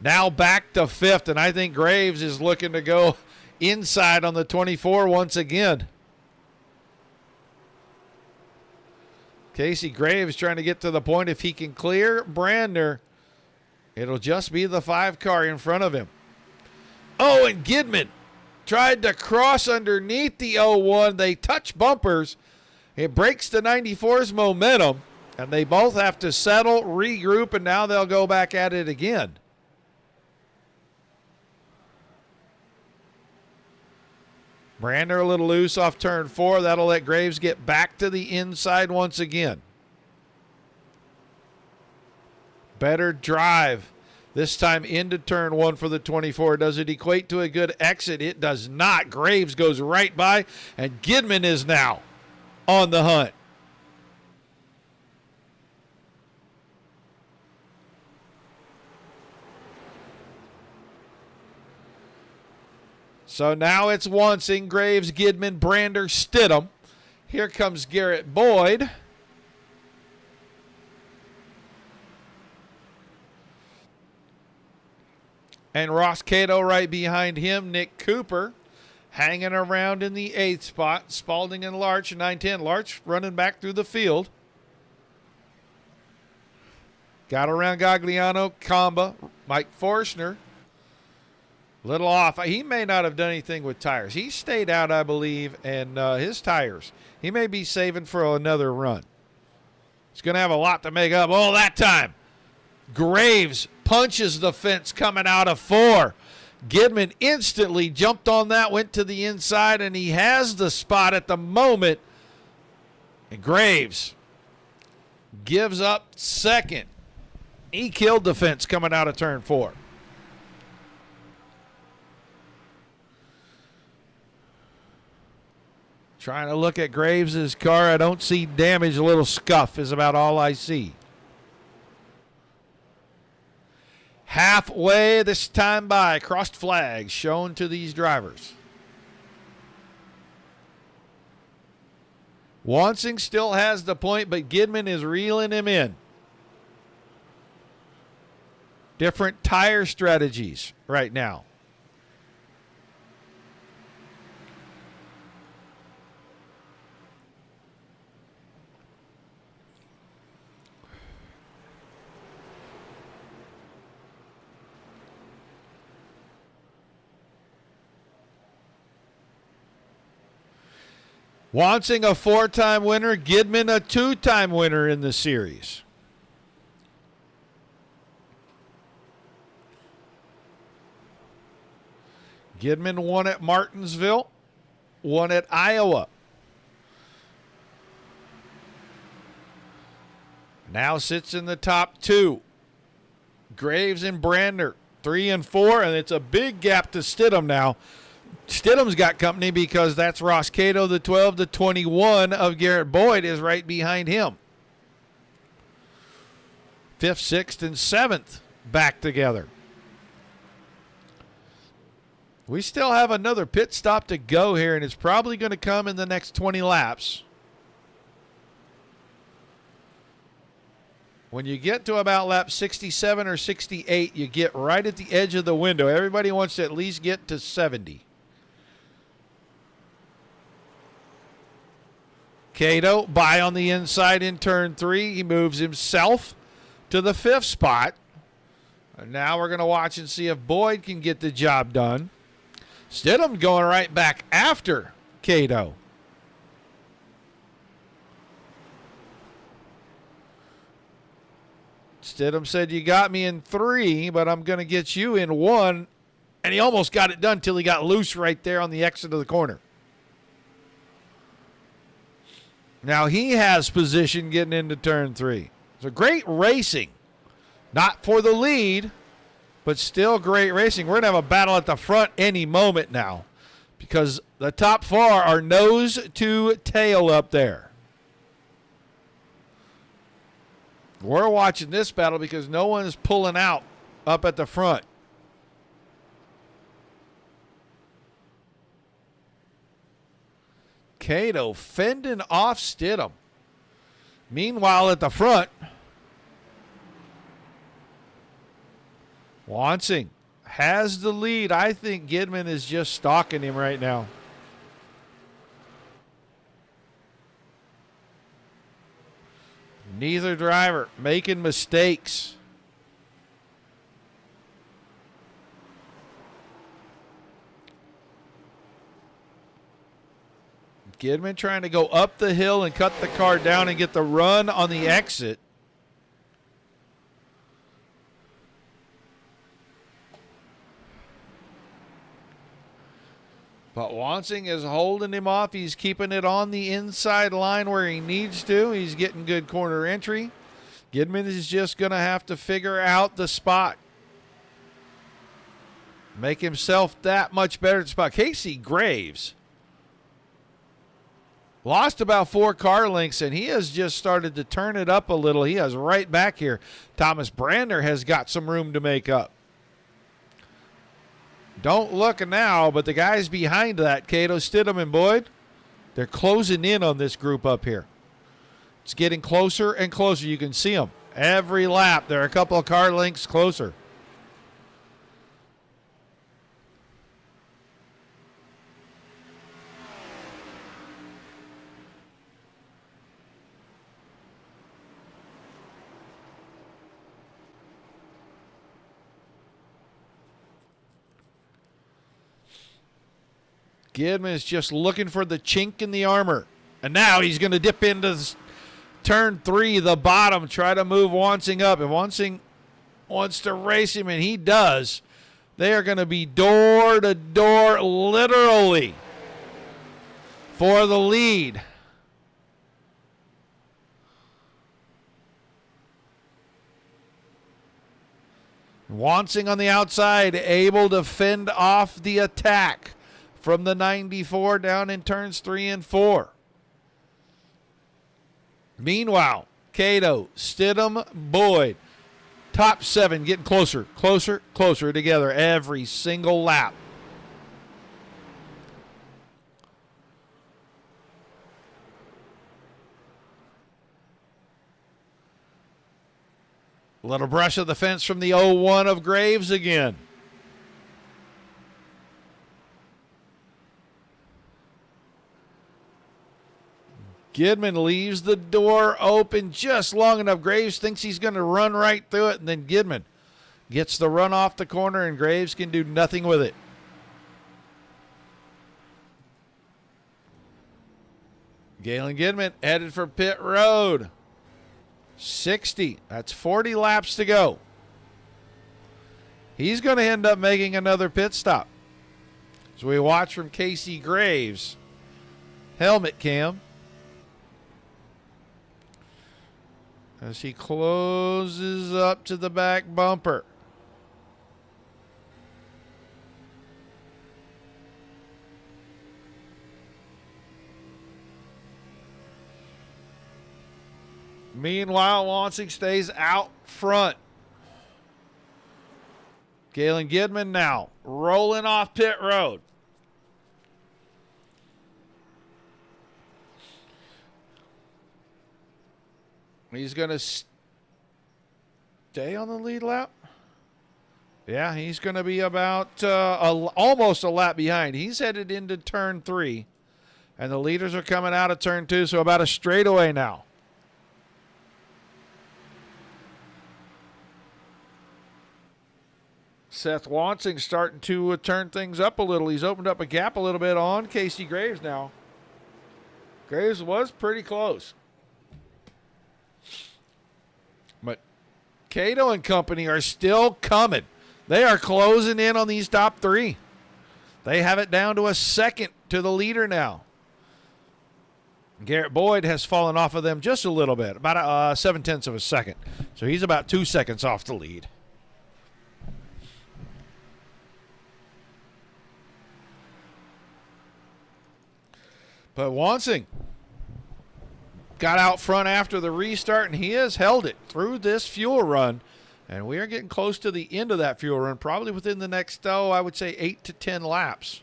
Now back to 5th, and I think Graves is looking to go inside on the 24 once again. Casey Graves trying to get to the point. If he can clear Brandner, it'll just be the 5 car in front of him. Oh, and Gidman tried to cross underneath the 01. They touch bumpers. It breaks the 94's momentum. And they both have to settle, regroup, and now they'll go back at it again. Brander a little loose off turn 4. That'll let Graves get back to the inside once again. Better drive. This time into turn 1 for the 24. Does it equate to a good exit? It does not. Graves goes right by, and Gidman is now on the hunt. So now it's Wansing, Graves, Gidman, Brander, Stidham. Here comes Garrett Boyd. And Ross Cato right behind him. Nick Cooper hanging around in the 8th spot. Spalding and Larch, 9-10. Larch running back through the field. Got around Gagliano, Kamba, Mike Forstner. Little off. He may not have done anything with tires. He stayed out, I believe, and his tires, he may be saving for another run. He's going to have a lot to make up. Oh, that time. Graves punches the fence coming out of 4. Gidman instantly jumped on that, went to the inside, and he has the spot at the moment. And Graves gives up second. He killed the fence coming out of turn 4. Trying to look at Graves' car. I don't see damage. A little scuff is about all I see. Halfway this time by. Crossed flags shown to these drivers. Wansing still has the point, but Gidman is reeling him in. Different tire strategies right now. Wansing a 4-time winner, Gidman a 2-time winner in the series. Gidman won at Martinsville, won at Iowa. Now sits in the top 2. Graves and Brander, 3 and 4, and it's a big gap to Stidham now. Stidham's got company because that's Ross Cato, the 12. The 21 of Garrett Boyd is right behind him. 5th, 6th, and 7th back together. We still have another pit stop to go here, and it's probably going to come in the next 20 laps. When you get to about lap 67 or 68, you get right at the edge of the window. Everybody wants to at least get to 70. Cato by on the inside in turn 3. He moves himself to the 5th spot. And now we're going to watch and see if Boyd can get the job done. Stidham going right back after Cato. Stidham said, you got me in 3, but I'm going to get you in 1. And he almost got it done till he got loose right there on the exit of the corner. Now he has position getting into turn 3. So great racing. Not for the lead, but still great racing. We're going to have a battle at the front any moment now because the top 4 are nose to tail up there. We're watching this battle because no one is pulling out up at the front. Cato fending off Stidham. Meanwhile, at the front, Wansing has the lead. I think Gidman is just stalking him right now. Neither driver making mistakes. Gidman trying to go up the hill and cut the car down and get the run on the exit. But Wansing is holding him off. He's keeping it on the inside line where he needs to. He's getting good corner entry. Gidman is just going to have to figure out the spot. Make himself that much better at the spot. Casey Graves lost about 4 car lengths, and he has just started to turn it up a little. He is right back here. Thomas Brander has got some room to make up. Don't look now, but the guys behind that, Cato, Stidham, and Boyd, they're closing in on this group up here. It's getting closer and closer. You can see them. Every lap, they're a couple of car lengths closer. Gidman is just looking for the chink in the armor. And now he's going to dip into turn 3, the bottom, try to move Wansing up. If Wansing wants to race him, and he does, they are going to be door to door, literally, for the lead. Wansing on the outside, able to fend off the attack from the 94 down in turns 3 and 4. Meanwhile, Cato, Stidham, Boyd, top 7 getting closer, closer, closer together every single lap. Little brush of the fence from the 0-1 of Graves again. Gidman leaves the door open just long enough. Graves thinks he's going to run right through it, and then Gidman gets the run off the corner, and Graves can do nothing with it. Galen Gidman headed for pit road. 60. That's 40 laps to go. He's going to end up making another pit stop. So we watch from Casey Graves' helmet cam as he closes up to the back bumper. Meanwhile, Wansing stays out front. Galen Gidman now rolling off pit road. He's going to stay on the lead lap. Yeah, he's going to be about almost a lap behind. He's headed into turn 3, and the leaders are coming out of turn 2, so about a straightaway now. Seth Wansing starting to turn things up a little. He's opened up a gap a little bit on Casey Graves now. Graves was pretty close. But Cato and company are still coming. They are closing in on these top 3. They have it down to a second to the leader now. Garrett Boyd has fallen off of them just a little bit, about 7/10 of a second. So he's about 2 seconds off the lead. But Wansing got out front after the restart, and he has held it through this fuel run. And we are getting close to the end of that fuel run, probably within the next, I would say 8 to 10 laps.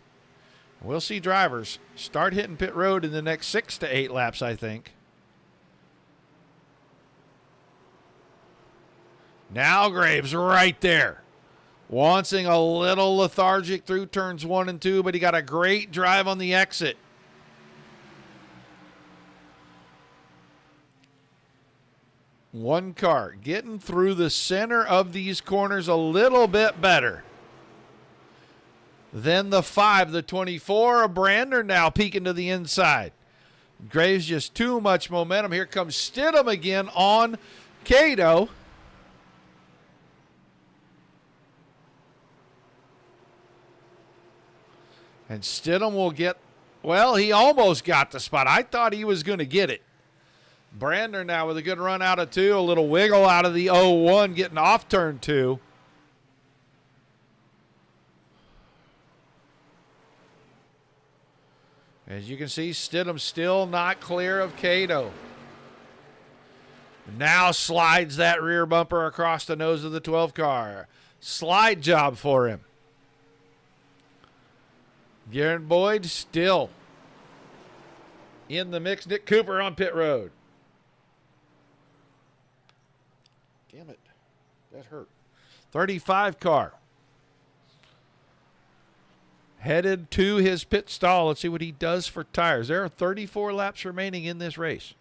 We'll see drivers start hitting pit road in the next 6 to 8 laps, I think. Now Graves right there. Wansing a little lethargic through turns 1 and 2, but he got a great drive on the exit. One car getting through the center of these corners a little bit better than the 5. The 24 of Brander now peeking to the inside. Graves just too much momentum. Here comes Stidham again on Cato. And Stidham will get, well, he almost got the spot. I thought he was going to get it. Brandner now with a good run out of 2. A little wiggle out of the 0-1, getting off turn 2. As you can see, Stidham still not clear of Cato. Now slides that rear bumper across the nose of the 12 car. Slide job for him. Garrett Boyd still in the mix. Nick Cooper on pit road. Damn it. That hurt. 35 car. Headed to his pit stall. Let's see what he does for tires. There are 34 laps remaining in this race.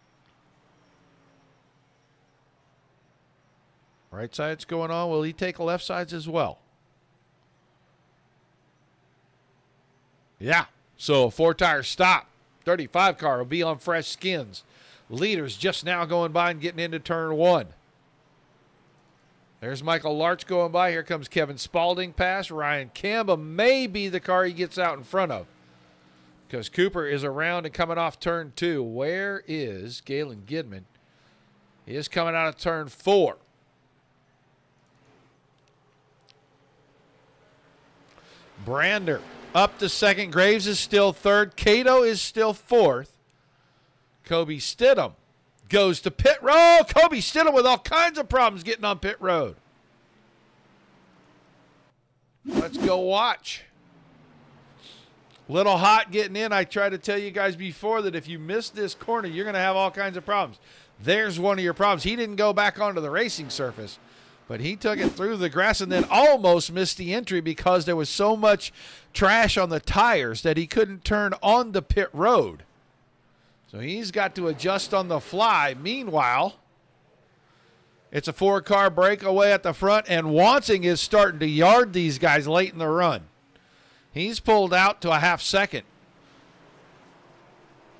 Right side's going on. Will he take left sides as well? Yeah. So 4-tire stop. 35 car will be on fresh skins. Leaders just now going by and getting into turn 1. There's Michael Larch going by. Here comes Kevin Spalding past. Ryan Camba may be the car he gets out in front of, because Cooper is around and coming off turn 2. Where is Galen Gidman? He is coming out of turn 4. Brander up to second. Graves is still third. Cato is still fourth. Kobe Stidham goes to pit road. Kobe Stidham with all kinds of problems getting on pit road. Let's go watch. Little hot getting in. I tried to tell you guys before that if you miss this corner, you're going to have all kinds of problems. There's one of your problems. He didn't go back onto the racing surface, but he took it through the grass and then almost missed the entry because there was so much trash on the tires that he couldn't turn on the pit road. So he's got to adjust on the fly. Meanwhile, it's a 4-car breakaway at the front, and Wansing is starting to yard these guys late in the run. He's pulled out to a half second.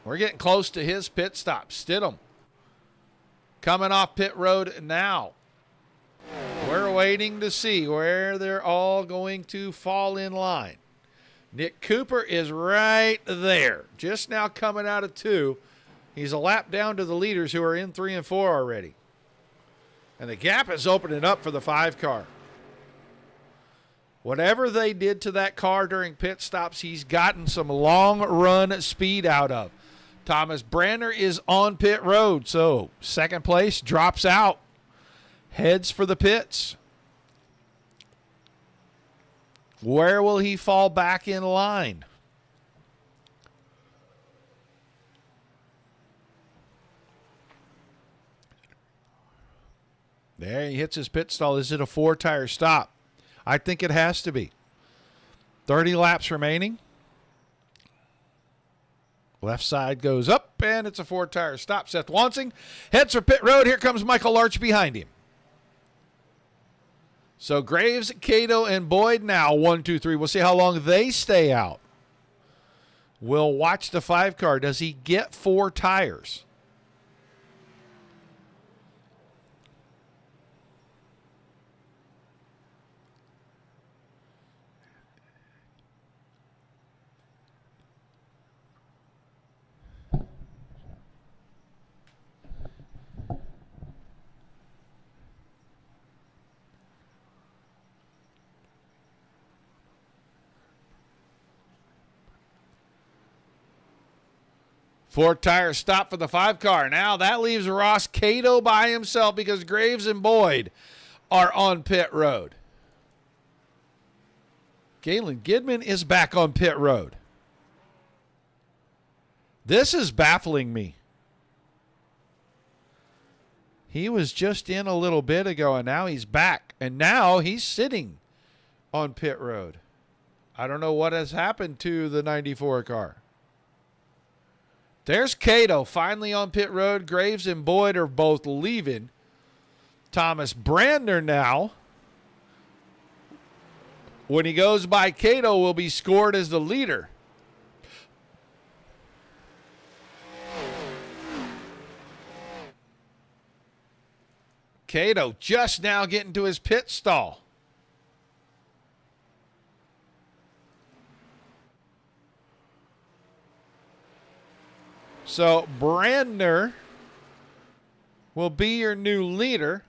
We're getting close to his pit stop. Stidham coming off pit road now. We're waiting to see where they're all going to fall in line. Nick Cooper is right there, just now coming out of 2. He's a lap down to the leaders who are in 3 and 4 already. And the gap is opening up for the 5-car. Whatever they did to that car during pit stops, he's gotten some long run speed out of. Thomas Brander is on pit road, so second place drops out. Heads for the pits. Where will he fall back in line? There he hits his pit stall. Is it a 4-tire stop? I think it has to be. 30 laps remaining. Left side goes up, and it's a 4-tire stop. Seth Wansing heads for pit road. Here comes Michael Larch behind him. So Graves, Cato, and Boyd now 1, 2, 3. We'll see how long they stay out. We'll watch the 5-car. Does he get 4 tires? Four-tire stop for the 5-car. Now that leaves Ross Cato by himself because Graves and Boyd are on pit road. Galen Gidman is back on pit road. This is baffling me. He was just in a little bit ago, and now he's back. And now he's sitting on pit road. I don't know what has happened to the 94 car. There's Cato finally on pit road. Graves and Boyd are both leaving. Thomas Brander now, when he goes by Cato, will be scored as the leader. Cato just now getting to his pit stall. So Brandner will be your new leader.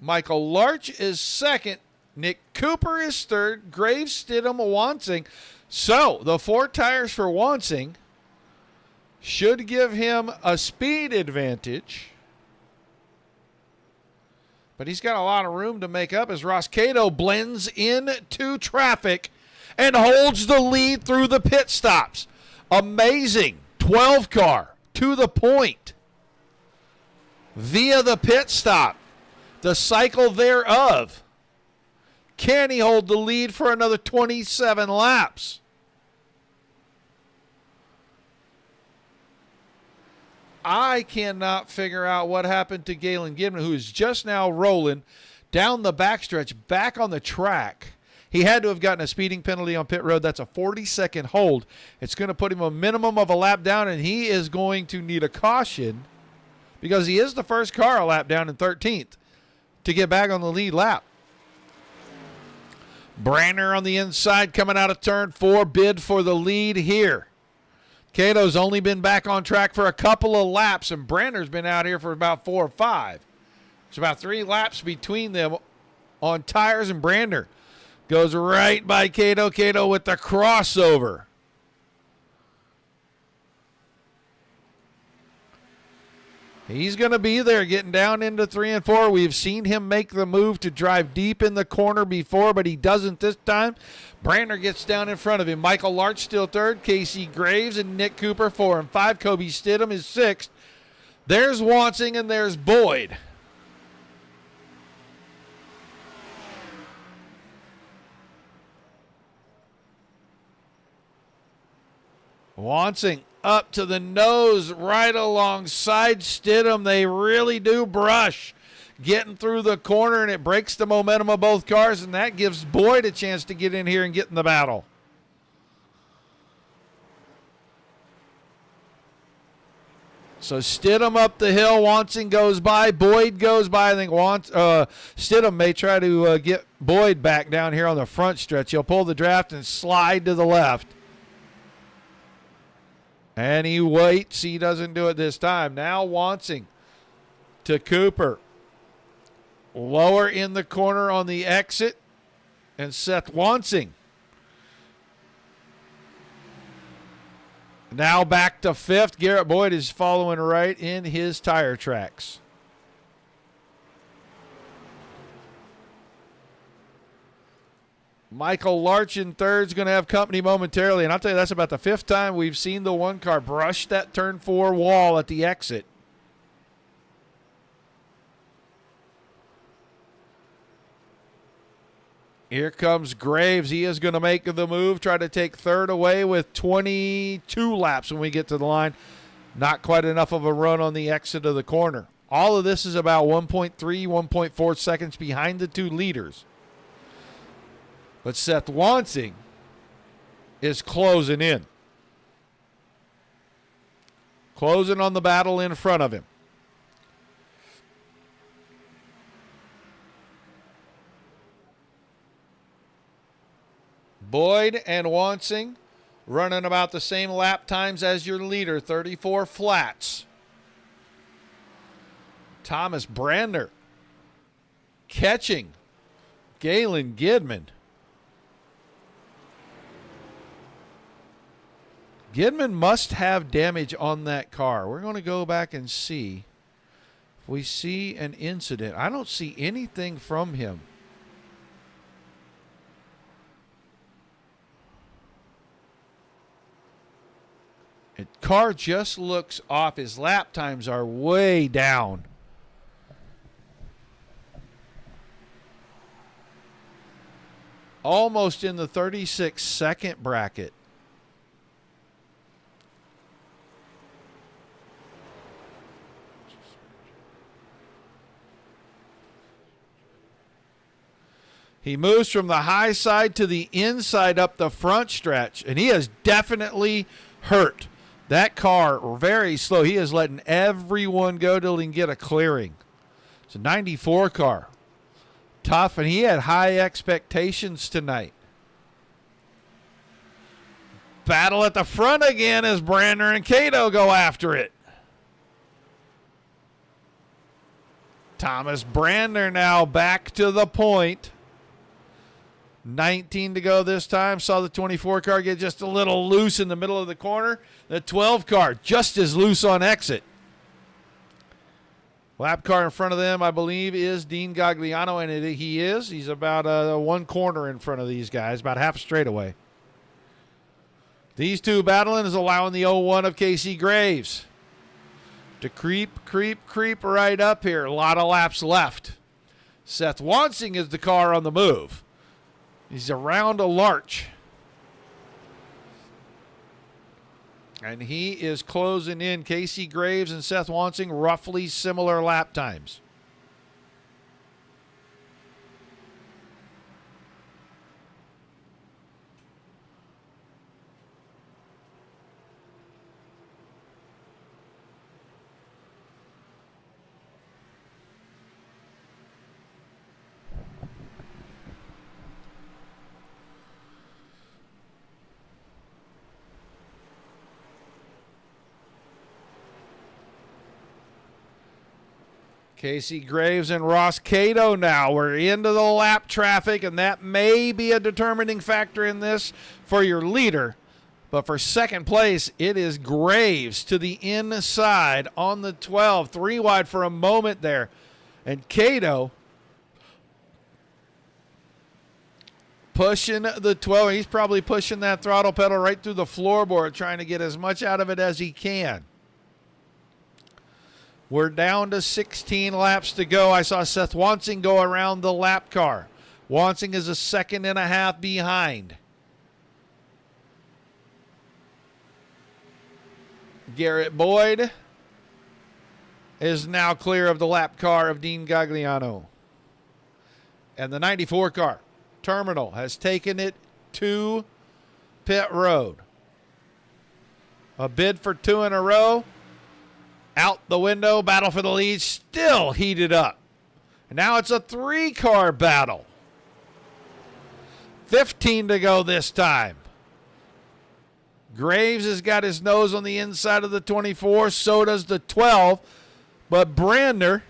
Michael Larch is second. Nick Cooper is third. Graves, Stidham, Wansing. So the 4 tires for Wansing should give him a speed advantage. But he's got a lot of room to make up as Ross Cato blends into traffic and holds the lead through the pit stops. Amazing. 12 car to the point via the pit stop, the cycle thereof. Can he hold the lead for another 27 laps? I cannot figure out what happened to Galen Gidman, who is just now rolling down the backstretch back on the track. He had to have gotten a speeding penalty on pit road. That's a 40-second hold. It's going to put him a minimum of a lap down, and he is going to need a caution because he is the first car a lap down in 13th to get back on the lead lap. Branner on the inside coming out of turn 4, bid for the lead here. Cato's only been back on track for a couple of laps, and Branner's been out here for about 4 or 5. It's about 3 laps between them on tires, and Branner goes right by Cato. Cato with the crossover. He's going to be there getting down into 3 and 4. We've seen him make the move to drive deep in the corner before, but he doesn't this time. Branner gets down in front of him. Michael Larch still third. Casey Graves and Nick Cooper 4 and 5. Kobe Stidham is 6th. There's Wansing and there's Boyd. Wansing up to the nose right alongside Stidham. They really do brush getting through the corner, and it breaks the momentum of both cars, and that gives Boyd a chance to get in here and get in the battle. So Stidham up the hill. Wansing goes by. Boyd goes by. I think Stidham may try to get Boyd back down here on the front stretch. He'll pull the draft and slide to the left. And he waits. He doesn't do it this time. Now Wansing to Cooper. Lower in the corner on the exit. And Seth Wansing. Now back to 5th. Garrett Boyd is following right in his tire tracks. Michael Larch in 3rd is going to have company momentarily. And I'll tell you, that's about the 5th time we've seen the 1 car brush that turn 4 wall at the exit. Here comes Graves. He is going to make the move, try to take 3rd away with 22 laps when we get to the line. Not quite enough of a run on the exit of the corner. All of this is about 1.3, 1.4 seconds behind the 2 leaders. But Seth Wansing is closing in. Closing on the battle in front of him. Boyd and Wansing running about the same lap times as your leader, 34 flats. Thomas Brandner catching Galen Gidman. Gidman must have damage on that car. We're going to go back and see if we see an incident. I don't see anything from him. The car just looks off. His lap times are way down. Almost in the 36-second bracket. He moves from the high side to the inside up the front stretch, and he is definitely hurt. That car very slow. He is letting everyone go till he can get a clearing. It's a 94 car. Tough, and he had high expectations tonight. Battle at the front again as Brandner and Cato go after it. Thomas Brandner now back to the point. 19 to go this time. Saw the 24 car get just a little loose in the middle of the corner. The 12 car just as loose on exit. Lap car in front of them, I believe, is Dean Gagliano, and he is. He's about one corner in front of these guys, about half straightaway. These two battling is allowing the 01 of Casey Graves to creep right up here. A lot of laps left. Seth Wansing is the car on the move. He's around a larch. And he is closing in. Casey Graves and Seth Wansing, roughly similar lap times. Casey Graves and Ross Cato now. We're into the lap traffic, and that may be a determining factor in this for your leader. But for second place, it is Graves to the inside on the 12. 3 wide for a moment there. And Cato pushing the 12. He's probably pushing that throttle pedal right through the floorboard, trying to get as much out of it as he can. We're down to 16 laps to go. I saw Seth Wansing go around the lap car. Wansing is a second and a half behind. Garrett Boyd is now clear of the lap car of Dean Gagliano. And the 94 car, Terminal, has taken it to pit road. A bid for 2 in a row. Out the window, battle for the lead, still heated up. And now it's a 3-car battle. 15 to go this time. Graves has got his nose on the inside of the 24, so does the 12. But Brandner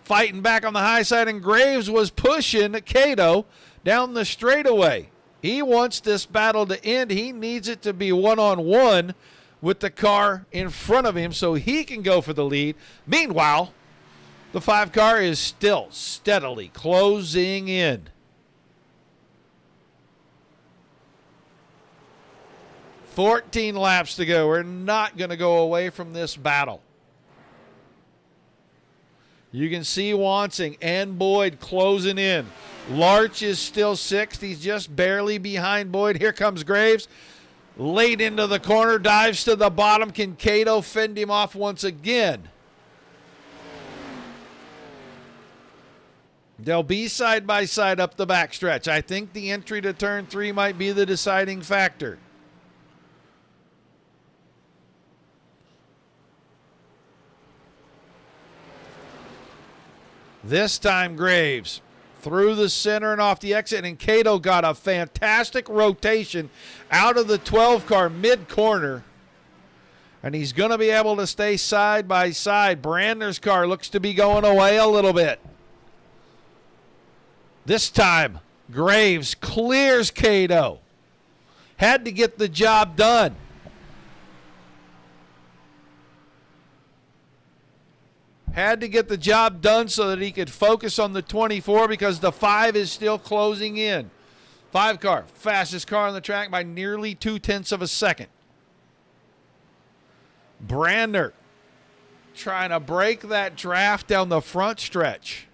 fighting back on the high side, and Graves was pushing Cato down the straightaway. He wants this battle to end. He needs it to be one-on-one with the car in front of him so he can go for the lead. Meanwhile, the 5 car is still steadily closing in. 14 laps to go. We're not going to go away from this battle. You can see Wansing and Boyd closing in. Larch is still 6th. He's just barely behind Boyd. Here comes Graves. Late into the corner, dives to the bottom. Can Cato fend him off once again? They'll be side by side up the backstretch. I think the entry to turn 3 might be the deciding factor. This time Graves through the center and off the exit, and Cato got a fantastic rotation out of the 12 car mid-corner, and he's going to be able to stay side by side. Brandner's car looks to be going away a little bit. This time Graves clears Cato. Had to get the job done. Had to get the job done so that he could focus on the 24 because the 5 is still closing in. 5 car, fastest car on the track by nearly 0.2 of a second. Brandner trying to break that draft down the front stretch.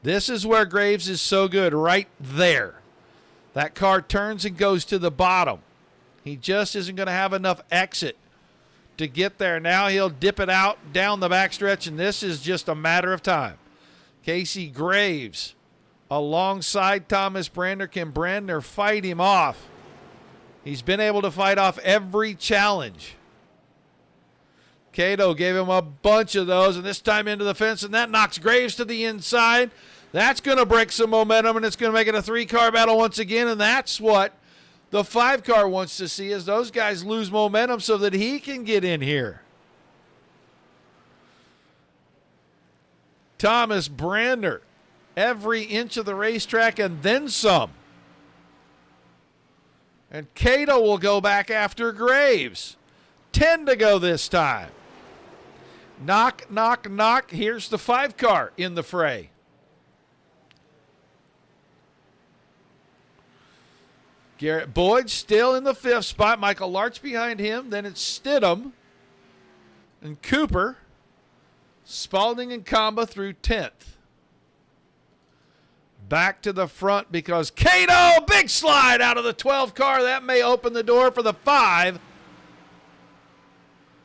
This is where Graves is so good, right there. That car turns and goes to the bottom. He just isn't going to have enough exit to get there. Now he'll dip it out down the backstretch, and this is just a matter of time. Casey Graves alongside Thomas Brandner. Can Brandner fight him off? He's been able to fight off every challenge. Cato gave him a bunch of those, and this time into the fence, and that knocks Graves to the inside. That's going to break some momentum, and it's going to make it a 3-car battle once again, and that's what the 5-car wants to see, is those guys lose momentum so that he can get in here. Thomas Brander, every inch of the racetrack and then some. And Cato will go back after Graves. 10 to go this time. Knock, knock, knock. Here's the 5-car in the fray. Garrett Boyd still in the 5th spot. Michael Larch behind him. Then it's Stidham and Cooper. Spalding and Kamba through 10th. Back to the front because Cato, big slide out of the 12 car. That may open the door for the 5.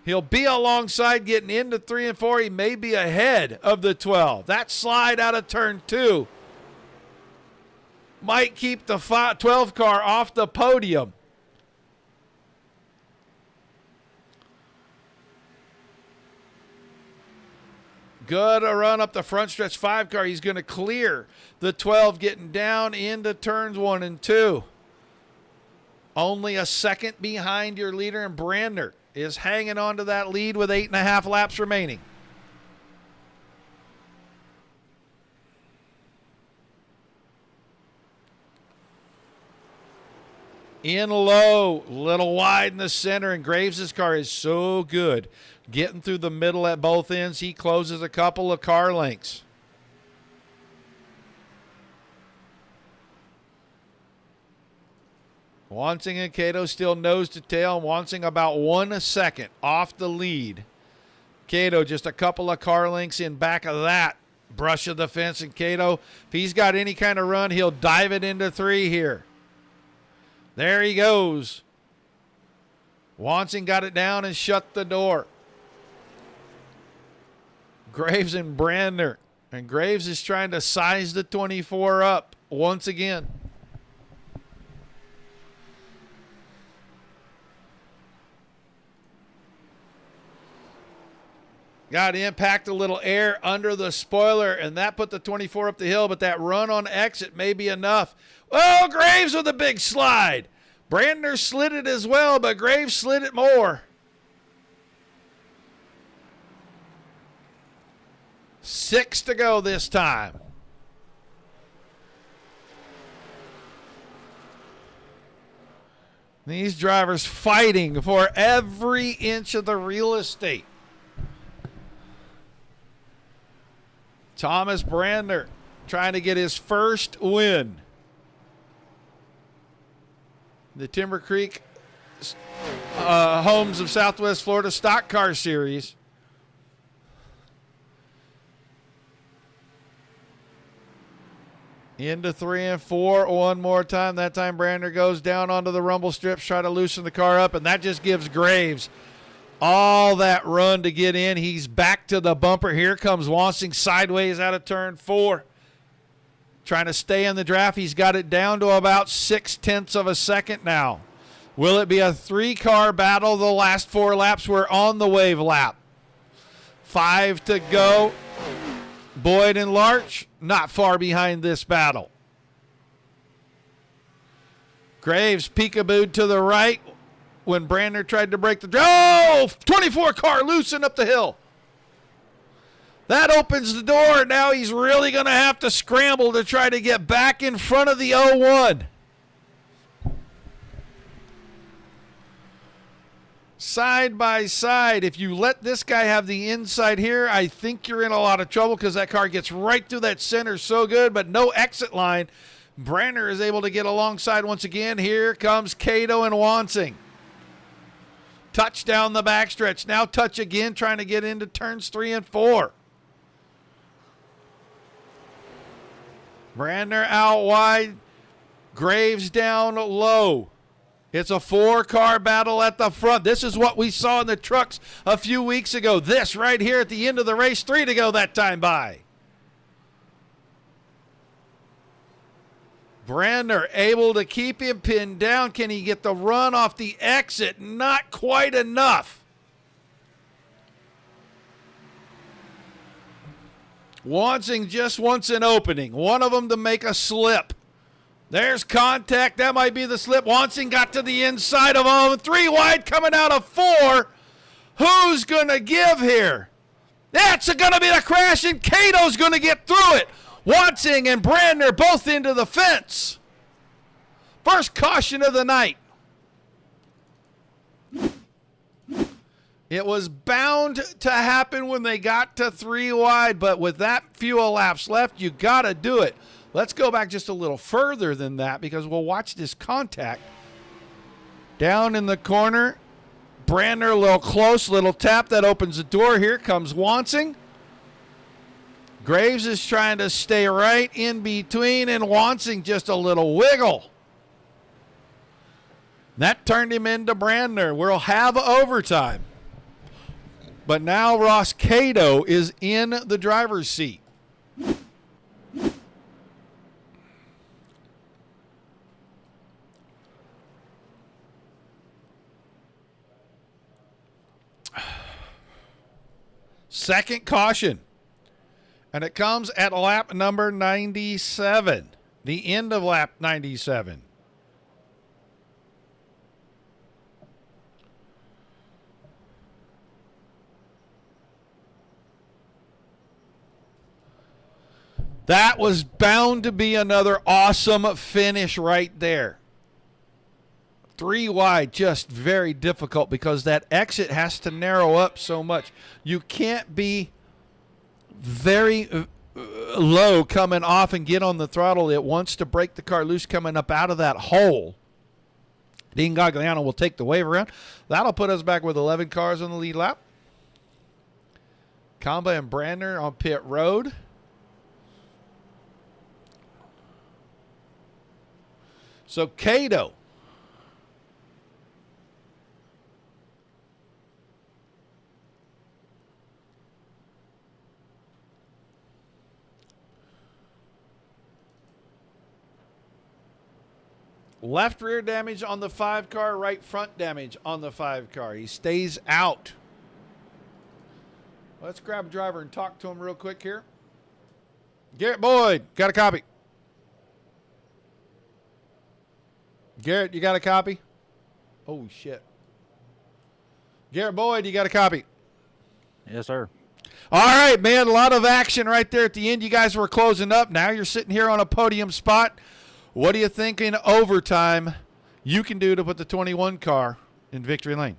He'll be alongside getting into 3 and 4. He may be ahead of the 12. That slide out of turn 2 might keep the 12 car off the podium. Good a run up the front stretch 5-car. He's going to clear the 12 getting down into turns 1 and 2. Only a second behind your leader, and Brander is hanging on to that lead with 8.5 laps remaining. In low, little wide in the center, and Graves' car is so good. Getting through the middle at both ends, he closes a couple of car lengths. Wansing and Cato still nose to tail. Wansing about 1 second off the lead. Cato just a couple of car lengths in back of that. Brush of the fence, and Cato, if he's got any kind of run, he'll dive it into 3 here. There he goes. Wansing got it down and shut the door. Graves and Brander. And Graves is trying to size the 24 up once again. Got impact a little air under the spoiler, and that put the 24 up the hill, but that run on exit may be enough. Oh, Graves with a big slide. Brander slid it as well, but Graves slid it more. 6 to go this time. These drivers fighting for every inch of the real estate. Thomas Brander trying to get his first win. The Timber Creek Homes of Southwest Florida Stock Car Series. Into 3 and 4 one more time. That time Brander goes down onto the rumble strips, try to loosen the car up, and that just gives Graves all that run to get in. He's back to the bumper. Here comes Wansing sideways out of turn 4. Trying to stay in the draft. He's got it down to about 0.6 of a second now. Will it be a 3-car battle? The last 4 laps were on the wave lap. 5 to go. Boyd and Larch not far behind this battle. Graves peekabooed to the right when Brander tried to break the... Oh! 24 car loosened up the hill. That opens the door. Now he's really going to have to scramble to try to get back in front of the 01. Side by side, if you let this guy have the inside here, I think you're in a lot of trouble because that car gets right through that center so good, but no exit line. Brander is able to get alongside once again. Here comes Cato and Wansing. Touch down the backstretch. Now touch again, trying to get into turns 3 and 4. Brander out wide. Graves down low. It's a 4-car battle at the front. This is what we saw in the trucks a few weeks ago. This right here at the end of the race. 3 to go that time by. Brander able to keep him pinned down. Can he get the run off the exit? Not quite enough. Wansing just wants an opening. One of them to make a slip. There's contact. That might be the slip. Wansing got to the inside of them. 3 wide coming out of 4. Who's going to give here? That's going to be the crash, and Cato's going to get through it. Wansing and Brandner both into the fence. First caution of the night. It was bound to happen when they got to 3 wide, but with that few laps left, you got to do it. Let's go back just a little further than that because we'll watch this contact. Down in the corner, Brandner a little close, little tap. That opens the door. Here comes Wansing. Graves is trying to stay right in between, and Wansing just a little wiggle. That turned him into Brandner. We'll have overtime. But now Ross Cato is in the driver's seat. Second caution. And it comes at lap number 97. The end of lap 97. That was bound to be another awesome finish right there. 3 wide, just very difficult because that exit has to narrow up so much. You can't be very low coming off and get on the throttle. It wants to break the car loose coming up out of that hole. Dean Gagliano will take the wave around. That'll put us back with 11 cars on the lead lap. Kamba and Brandner on pit road. So Cato left rear damage on the 5 car, right front damage on the 5 car. He stays out. Let's grab a driver and talk to him real quick here. Garrett Boyd, got a copy. Garrett, you got a copy? Oh, shit. Garrett Boyd, you got a copy? Yes, sir. All right, man. A lot of action right there at the end. You guys were closing up. Now you're sitting here on a podium spot. What do you think in overtime you can do to put the 21 car in victory lane?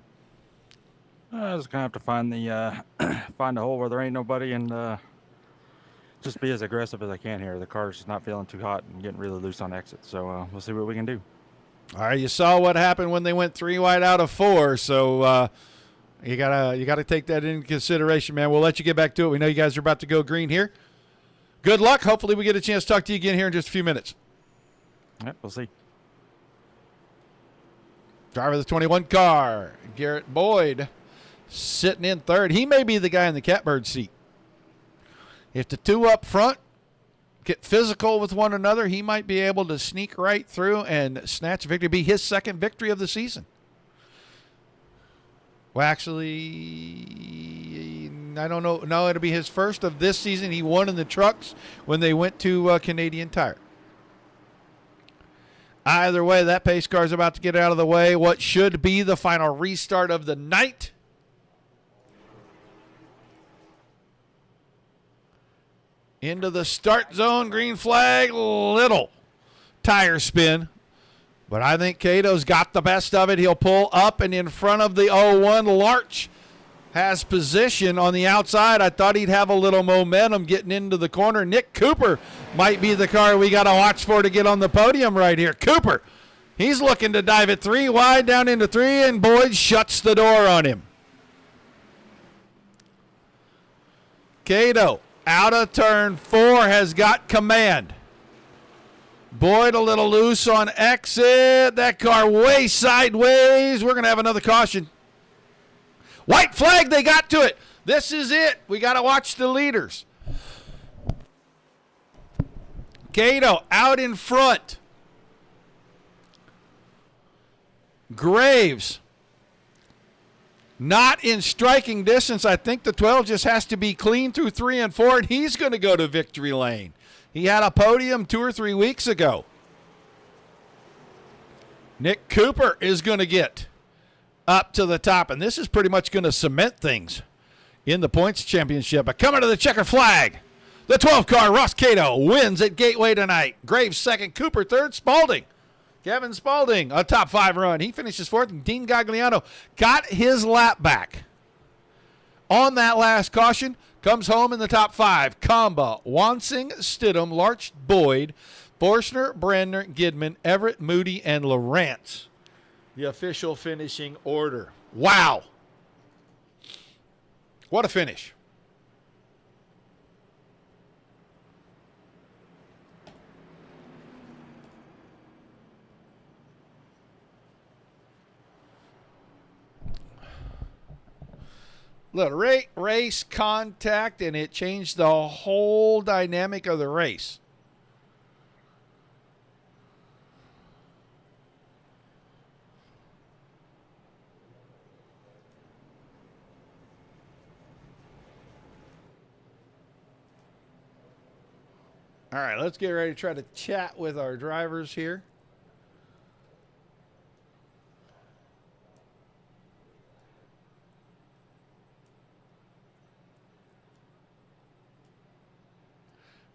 I was gonna have to find the find a hole where there ain't nobody and just be as aggressive as I can here. The car's just not feeling too hot and getting really loose on exit. So we'll see what we can do. All right, you saw what happened when they went 3 wide out of 4, so you gotta take that into consideration, man. We'll let you get back to it. We know you guys are about to go green here. Good luck. Hopefully we get a chance to talk to you again here in just a few minutes. Yep, we'll see. Driver of the 21 car, Garrett Boyd, sitting in third. He may be the guy in the catbird seat. If the 2 up front get physical with one another, he might be able to sneak right through and snatch victory. Be his second victory of the season. Well, actually, I don't know. No, it'll be his first of this season. He won in the trucks when they went to Canadian Tire. Either way, that pace car is about to get out of the way. What should be the final restart of the night. Into the start zone, green flag, little tire spin. But I think Cato's got the best of it. He'll pull up and in front of the 01. Larch has position on the outside. I thought he'd have a little momentum getting into the corner. Nick Cooper might be the car we got to watch for to get on the podium right here. Cooper, he's looking to dive it 3 wide down into 3, and Boyd shuts the door on him. Cato out of turn 4 has got command. Boyd a little loose on exit. That car way sideways. We're going to have another caution. White flag, they got to it. This is it. We got to watch the leaders. Cato out in front. Graves not in striking distance. I think the 12 just has to be clean through 3 and 4, and he's going to go to victory lane. He had a podium 2 or 3 weeks ago. Nick Cooper is going to get up to the top, and this is pretty much going to cement things in the points championship. But coming to the checker flag, the 12 car Ross Cato wins at Gateway tonight. Graves second, Cooper third, Spalding. Kevin Spalding, a top 5 run. He finishes fourth, and Dean Gagliano got his lap back on that last caution. Comes home in the top 5. Kamba, Wansing, Stidham, Larch, Boyd, Forstner, Brandner, Gidman, Everett, Moody, and Lawrence. The official finishing order. Wow. What a finish. Look, race contact, and it changed the whole dynamic of the race. All right, let's get ready to try to chat with our drivers here.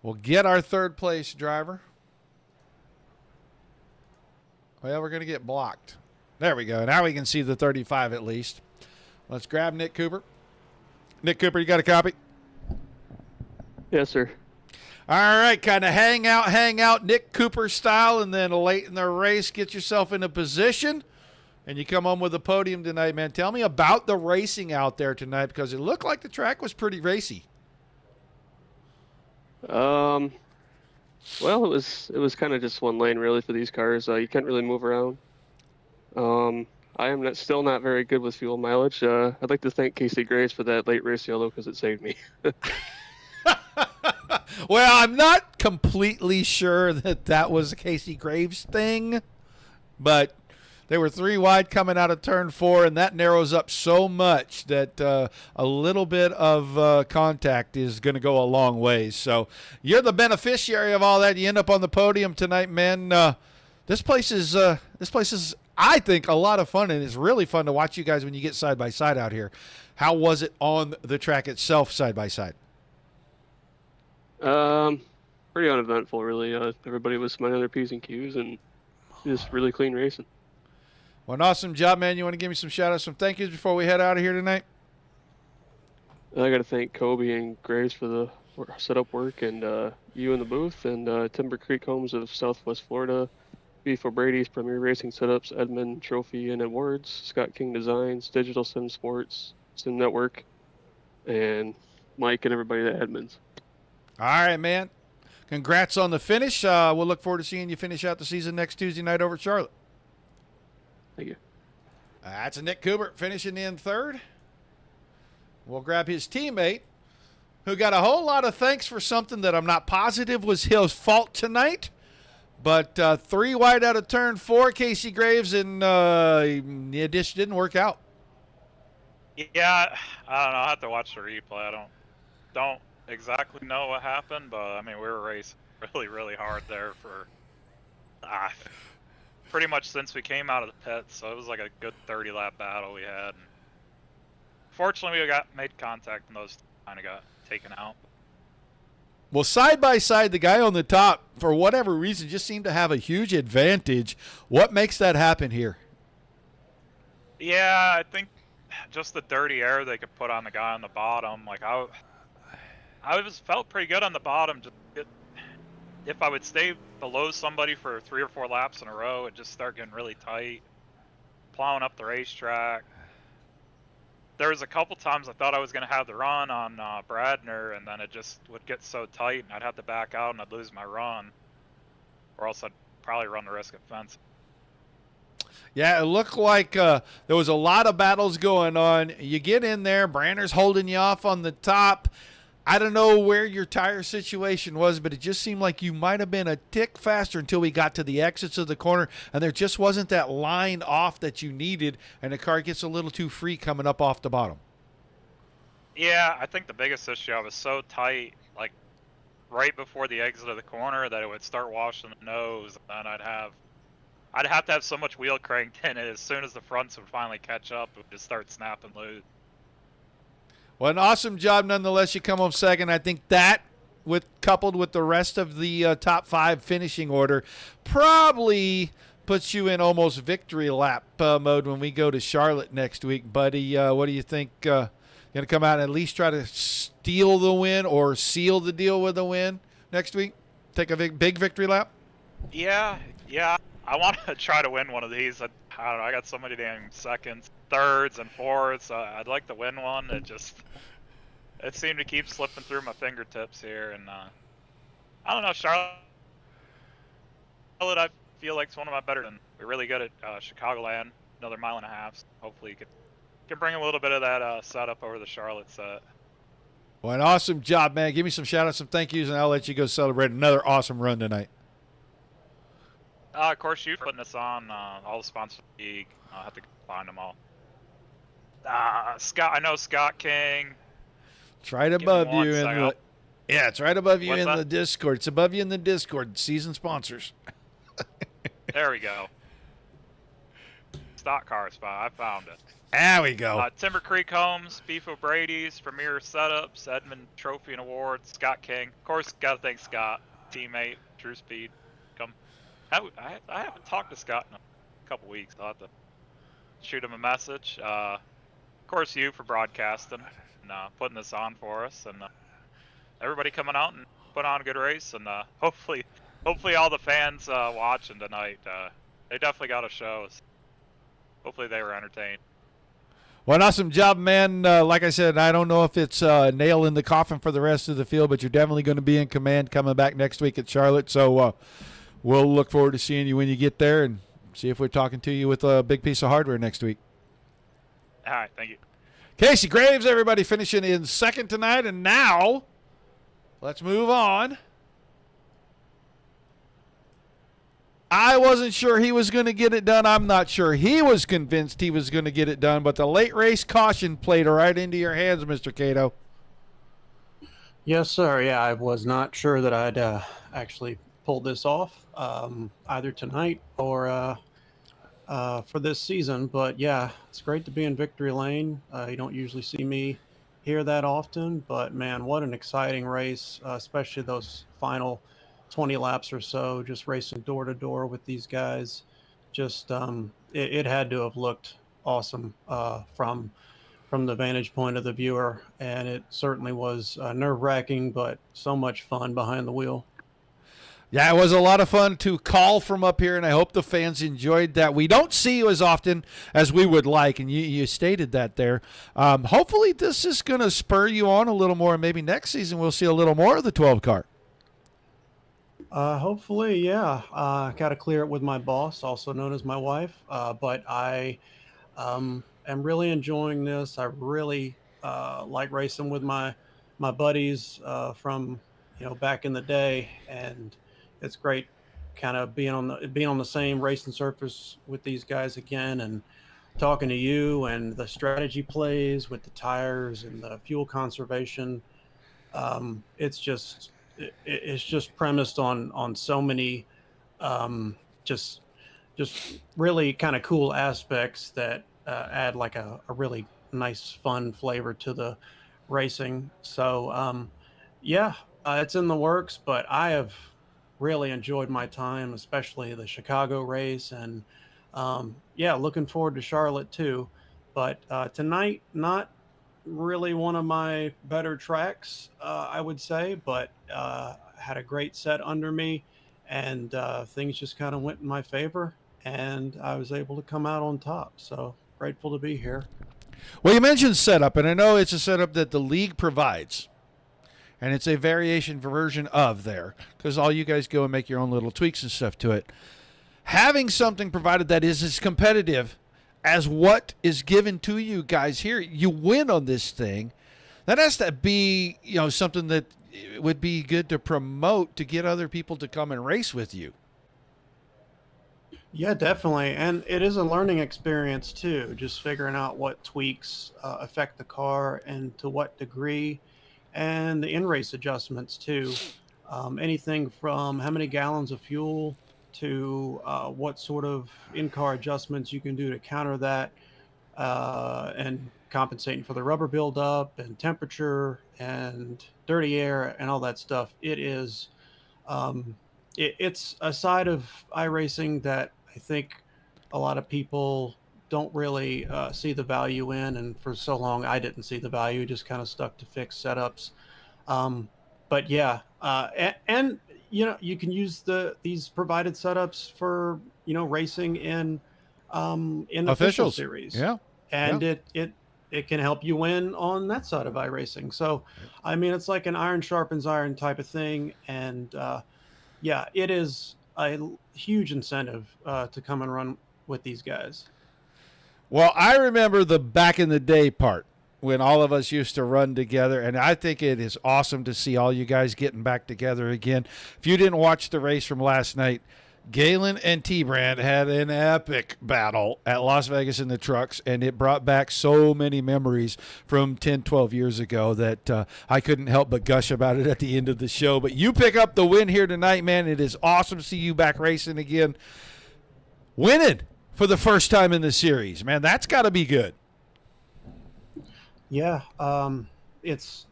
We'll get our third place driver. Well, we're going to get blocked. There we go. Now we can see the 35 at least. Let's grab Nick Cooper. Nick Cooper, you got a copy? Yes, sir. All right, kind of hang out Nick Cooper style, and then late in the race, get yourself in a position, and you come home with a podium tonight, man. Tell me about the racing out there tonight, because it looked like the track was pretty racy. Well, it was kind of just one lane really for these cars. You can't really move around. I am still not very good with fuel mileage. I'd like to thank Casey Graves for that late race yellow because it saved me. Well, I'm not completely sure that was a Casey Graves thing, but they were 3 wide coming out of turn 4, and that narrows up so much that a little bit of contact is going to go a long ways. So you're the beneficiary of all that. You end up on the podium tonight, man. This place is, I think, a lot of fun, and it's really fun to watch you guys when you get side by side out here. How was it on the track itself, side by side? Pretty uneventful, really. Everybody was minding their P's and Q's, and just really clean racing. Well, an awesome job, man. You want to give me some shout-outs, some thank yous before we head out of here tonight? I got to thank Kobe and Graves for the setup work, and you in the booth, and Timber Creek Homes of Southwest Florida, BeefOBradys Premier Racing Setups, Edmund Trophy and Awards, Scott King Designs, Digital Sim Sports, Sim Network, and Mike and everybody at Edmonds. All right, man. Congrats on the finish. We'll look forward to seeing you finish out the season next Tuesday night over at Charlotte. Thank you. That's a Nick Cooper finishing in third. We'll grab his teammate, who got a whole lot of thanks for something that I'm not positive was his fault tonight. But 3 wide out of turn 4, Casey Graves, and the dish didn't work out. Yeah, I don't know. I have to watch the replay. I don't exactly know what happened, but I mean, we were racing really, really hard there for pretty much since we came out of the pits. So it was like a good 30-lap battle we had. And fortunately, we made contact, and those kind of got taken out. Well, side by side, the guy on the top, for whatever reason, just seemed to have a huge advantage. What makes that happen here? Yeah, I think just the dirty air they could put on the guy on the bottom. Like I felt pretty good on the bottom. If I would stay below somebody for 3 or 4 laps in a row, it just start getting really tight, plowing up the racetrack. There was a couple times I thought I was going to have the run on Bradner, and then it just would get so tight, and I'd have to back out, and I'd lose my run, or else I'd probably run the risk of fence. Yeah, it looked like there was a lot of battles going on. You get in there, Branner's holding you off on the top. I don't know where your tire situation was, but it just seemed like you might have been a tick faster until we got to the exits of the corner, and there just wasn't that line off that you needed, and the car gets a little too free coming up off the bottom. Yeah, I think the biggest issue, I was so tight, like right before the exit of the corner, that it would start washing the nose, and I'd have to have so much wheel cranked in it. As soon as the fronts would finally catch up, it would just start snapping loose. Well, an awesome job nonetheless. You come home second. I think that, coupled with the rest of the top 5 finishing order, probably puts you in almost victory lap mode when we go to Charlotte next week, buddy. What do you think? Going to come out and at least try to steal the win or seal the deal with a win next week? Take a big victory lap? Yeah. I want to try to win one of these. I don't know. I got so many damn seconds, thirds, and fourths. I'd like to win one. It seemed to keep slipping through my fingertips here, and I don't know. Charlotte, I feel like it's one of my better. We're really good at Chicagoland. Another mile and a half. So hopefully, you can bring a little bit of that setup over the Charlotte set. Well, an awesome job, man. Give me some shout-outs, some thank yous, and I'll let you go celebrate another awesome run tonight. Of course, you putting this on. All the sponsors of the league. I'll have to find them all. Scott, I know Scott King. It's right above you it's right above you What's in that? the Discord. It's above you in the Discord. Season sponsors. There we go. Stock car spot. I found it. There we go. Timber Creek Homes, BeefO'Brady's, Premier Setups, Edmund Trophy and Awards, Scott King. Of course, gotta thank Scott, teammate, True Speed. Come. I haven't talked to Scott in a couple weeks. I'll have to shoot him a message. Of course, you for broadcasting and putting this on for us, and everybody coming out and put on a good race, and hopefully all the fans watching tonight, they definitely got a show. Hopefully they were entertained. Well, an awesome job, man. Like I said, I don't know if it's a nail in the coffin for the rest of the field, but you're definitely going to be in command coming back next week at Charlotte. So we'll look forward to seeing you when you get there and see if we're talking to you with a big piece of hardware next week. All right, thank you. Casey Graves, everybody, finishing in second tonight. And now let's move on. I wasn't sure he was going to get it done. I'm not sure he was convinced he was going to get it done, but the late race caution played right into your hands, Mr. Cato. Yes, sir. Yeah, I was not sure that I'd actually pulled this off either tonight or for this season. But yeah, it's great to be in victory lane. You don't usually see me here that often, but man, what an exciting race, especially those final 20 laps or so, just racing door to door with these guys. Just it had to have looked awesome from the vantage point of the viewer, and it certainly was nerve-wracking, but so much fun behind the wheel. Yeah, it was a lot of fun to call from up here, and I hope the fans enjoyed that. We don't see you as often as we would like, and you stated that there. Hopefully this is going to spur you on a little more, and maybe next season we'll see a little more of the 12 car. Hopefully, yeah. Got to clear it with my boss, also known as my wife. But I am really enjoying this. I really like racing with my buddies from back in the day, and it's great kind of being on the same racing surface with these guys again, and talking to you and the strategy plays with the tires and the fuel conservation. It's just premised on so many just really kind of cool aspects that add like a really nice fun flavor to the racing. So it's in the works, but I have really enjoyed my time, especially the Chicago race, and looking forward to Charlotte too. But tonight, not really one of my better tracks, I would say, but had a great set under me, and things just kind of went in my favor, and I was able to come out on top. So grateful to be here. Well, you mentioned setup, and I know it's a setup that the league provides, and it's a variation version of there, because all you guys go and make your own little tweaks and stuff to it. Having something provided that is as competitive as what is given to you guys here, you win on this thing. That has to be, something that would be good to promote to get other people to come and race with you. Yeah, definitely. And it is a learning experience too, just figuring out what tweaks affect the car and to what degree, and the in-race adjustments too. Anything from how many gallons of fuel to what sort of in-car adjustments you can do to counter that, and compensating for the rubber buildup and temperature and dirty air and all that stuff. Um, it's a side of iRacing that I think a lot of people don't really see the value in, and for so long I didn't see the value, just kind of stuck to fixed setups. But yeah, and you can use these provided setups for racing in official Officials. series, Yeah. and Yeah. it can help you win on that side of iRacing. So, I mean, it's like an iron sharpens iron type of thing, and yeah, it is a huge incentive to come and run with these guys. Well, I remember the back in the day part when all of us used to run together, and I think it is awesome to see all you guys getting back together again. If you didn't watch the race from last night, Galen and T-Brand had an epic battle at Las Vegas in the trucks, and it brought back so many memories from 10, 12 years ago that I couldn't help but gush about it at the end of the show. But you pick up the win here tonight, man. It is awesome to see you back racing again. Winning for the first time in the series, man. That's got to be good. Yeah, it's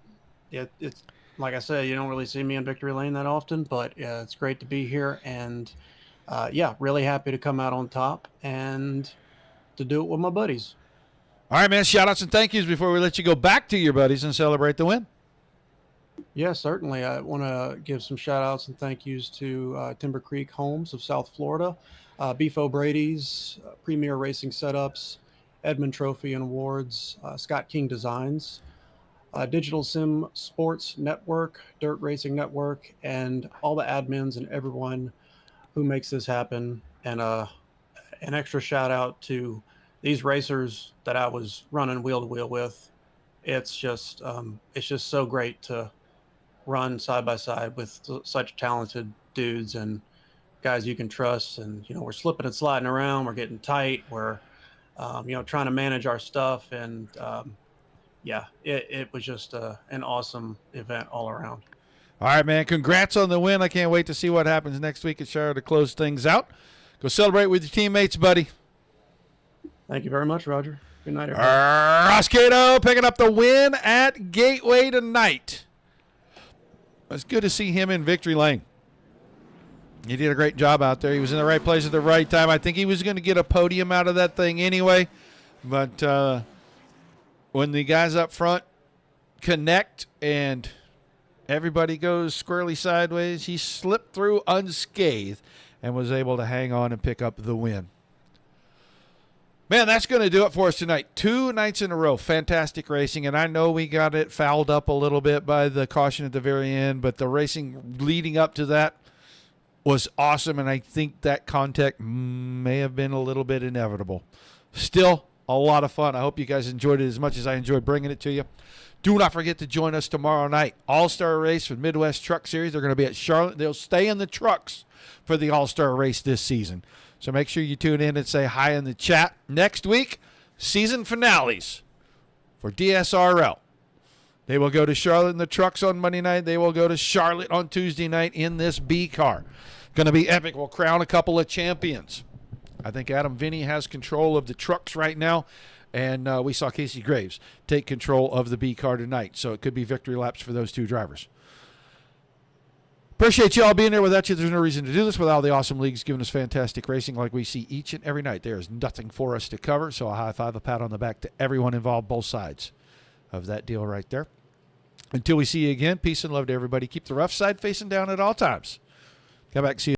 like I said, you don't really see me in victory lane that often, but it's great to be here, and yeah, really happy to come out on top and to do it with my buddies. All right, man. Shout outs and thank yous before we let you go back to your buddies and celebrate the win. Yeah, certainly. I want to give some shout outs and thank yous to Timber Creek Homes of South Florida, BeefOBradys, Premier Racing Setups, Edmund Trophy and Awards, Scott King Designs, Digital Sim Sports Network, Dirt Racing Network, and all the admins and everyone who makes this happen. And an extra shout out to these racers that I was running wheel to wheel with. It's just so great to run side by side with such talented dudes and guys you can trust. And we're slipping and sliding around, we're getting tight, we're trying to manage our stuff, and yeah, it was just an awesome event all around. All right, man. Congrats on the win. I can't wait to see what happens next week at Charlotte to close things out. Go celebrate with your teammates, buddy. Thank you very much, Roger. Good night, everybody. Ross Cato picking up the win at Gateway tonight. It's good to see him in victory lane. He did a great job out there. He was in the right place at the right time. I think he was going to get a podium out of that thing anyway. But when the guys up front connect and everybody goes squarely sideways, he slipped through unscathed and was able to hang on and pick up the win. Man, that's going to do it for us tonight. 2 nights in a row. Fantastic racing. And I know we got it fouled up a little bit by the caution at the very end, but the racing leading up to that was awesome, and I think that contact may have been a little bit inevitable. Still, a lot of fun. I hope you guys enjoyed it as much as I enjoyed bringing it to you. Do not forget to join us tomorrow night. All-Star Race for Midwest Truck Series. They're going to be at Charlotte. They'll stay in the trucks for the All-Star Race this season. So make sure you tune in and say hi in the chat. Next week, season finales for DSRL. They will go to Charlotte in the trucks on Monday night. They will go to Charlotte on Tuesday night in this B car. Going to be epic. We'll crown a couple of champions. I think Adam Vinny has control of the trucks right now, and we saw Casey Graves take control of the B car tonight. So it could be victory laps for those two drivers. Appreciate you all being there. Without you, there's no reason to do this. Without the awesome leagues giving us fantastic racing like we see each and every night, there is nothing for us to cover. So a high five, a pat on the back to everyone involved, both sides of that deal right there. Until we see you again, peace and love to everybody. Keep the rough side facing down at all times. Come back and see you.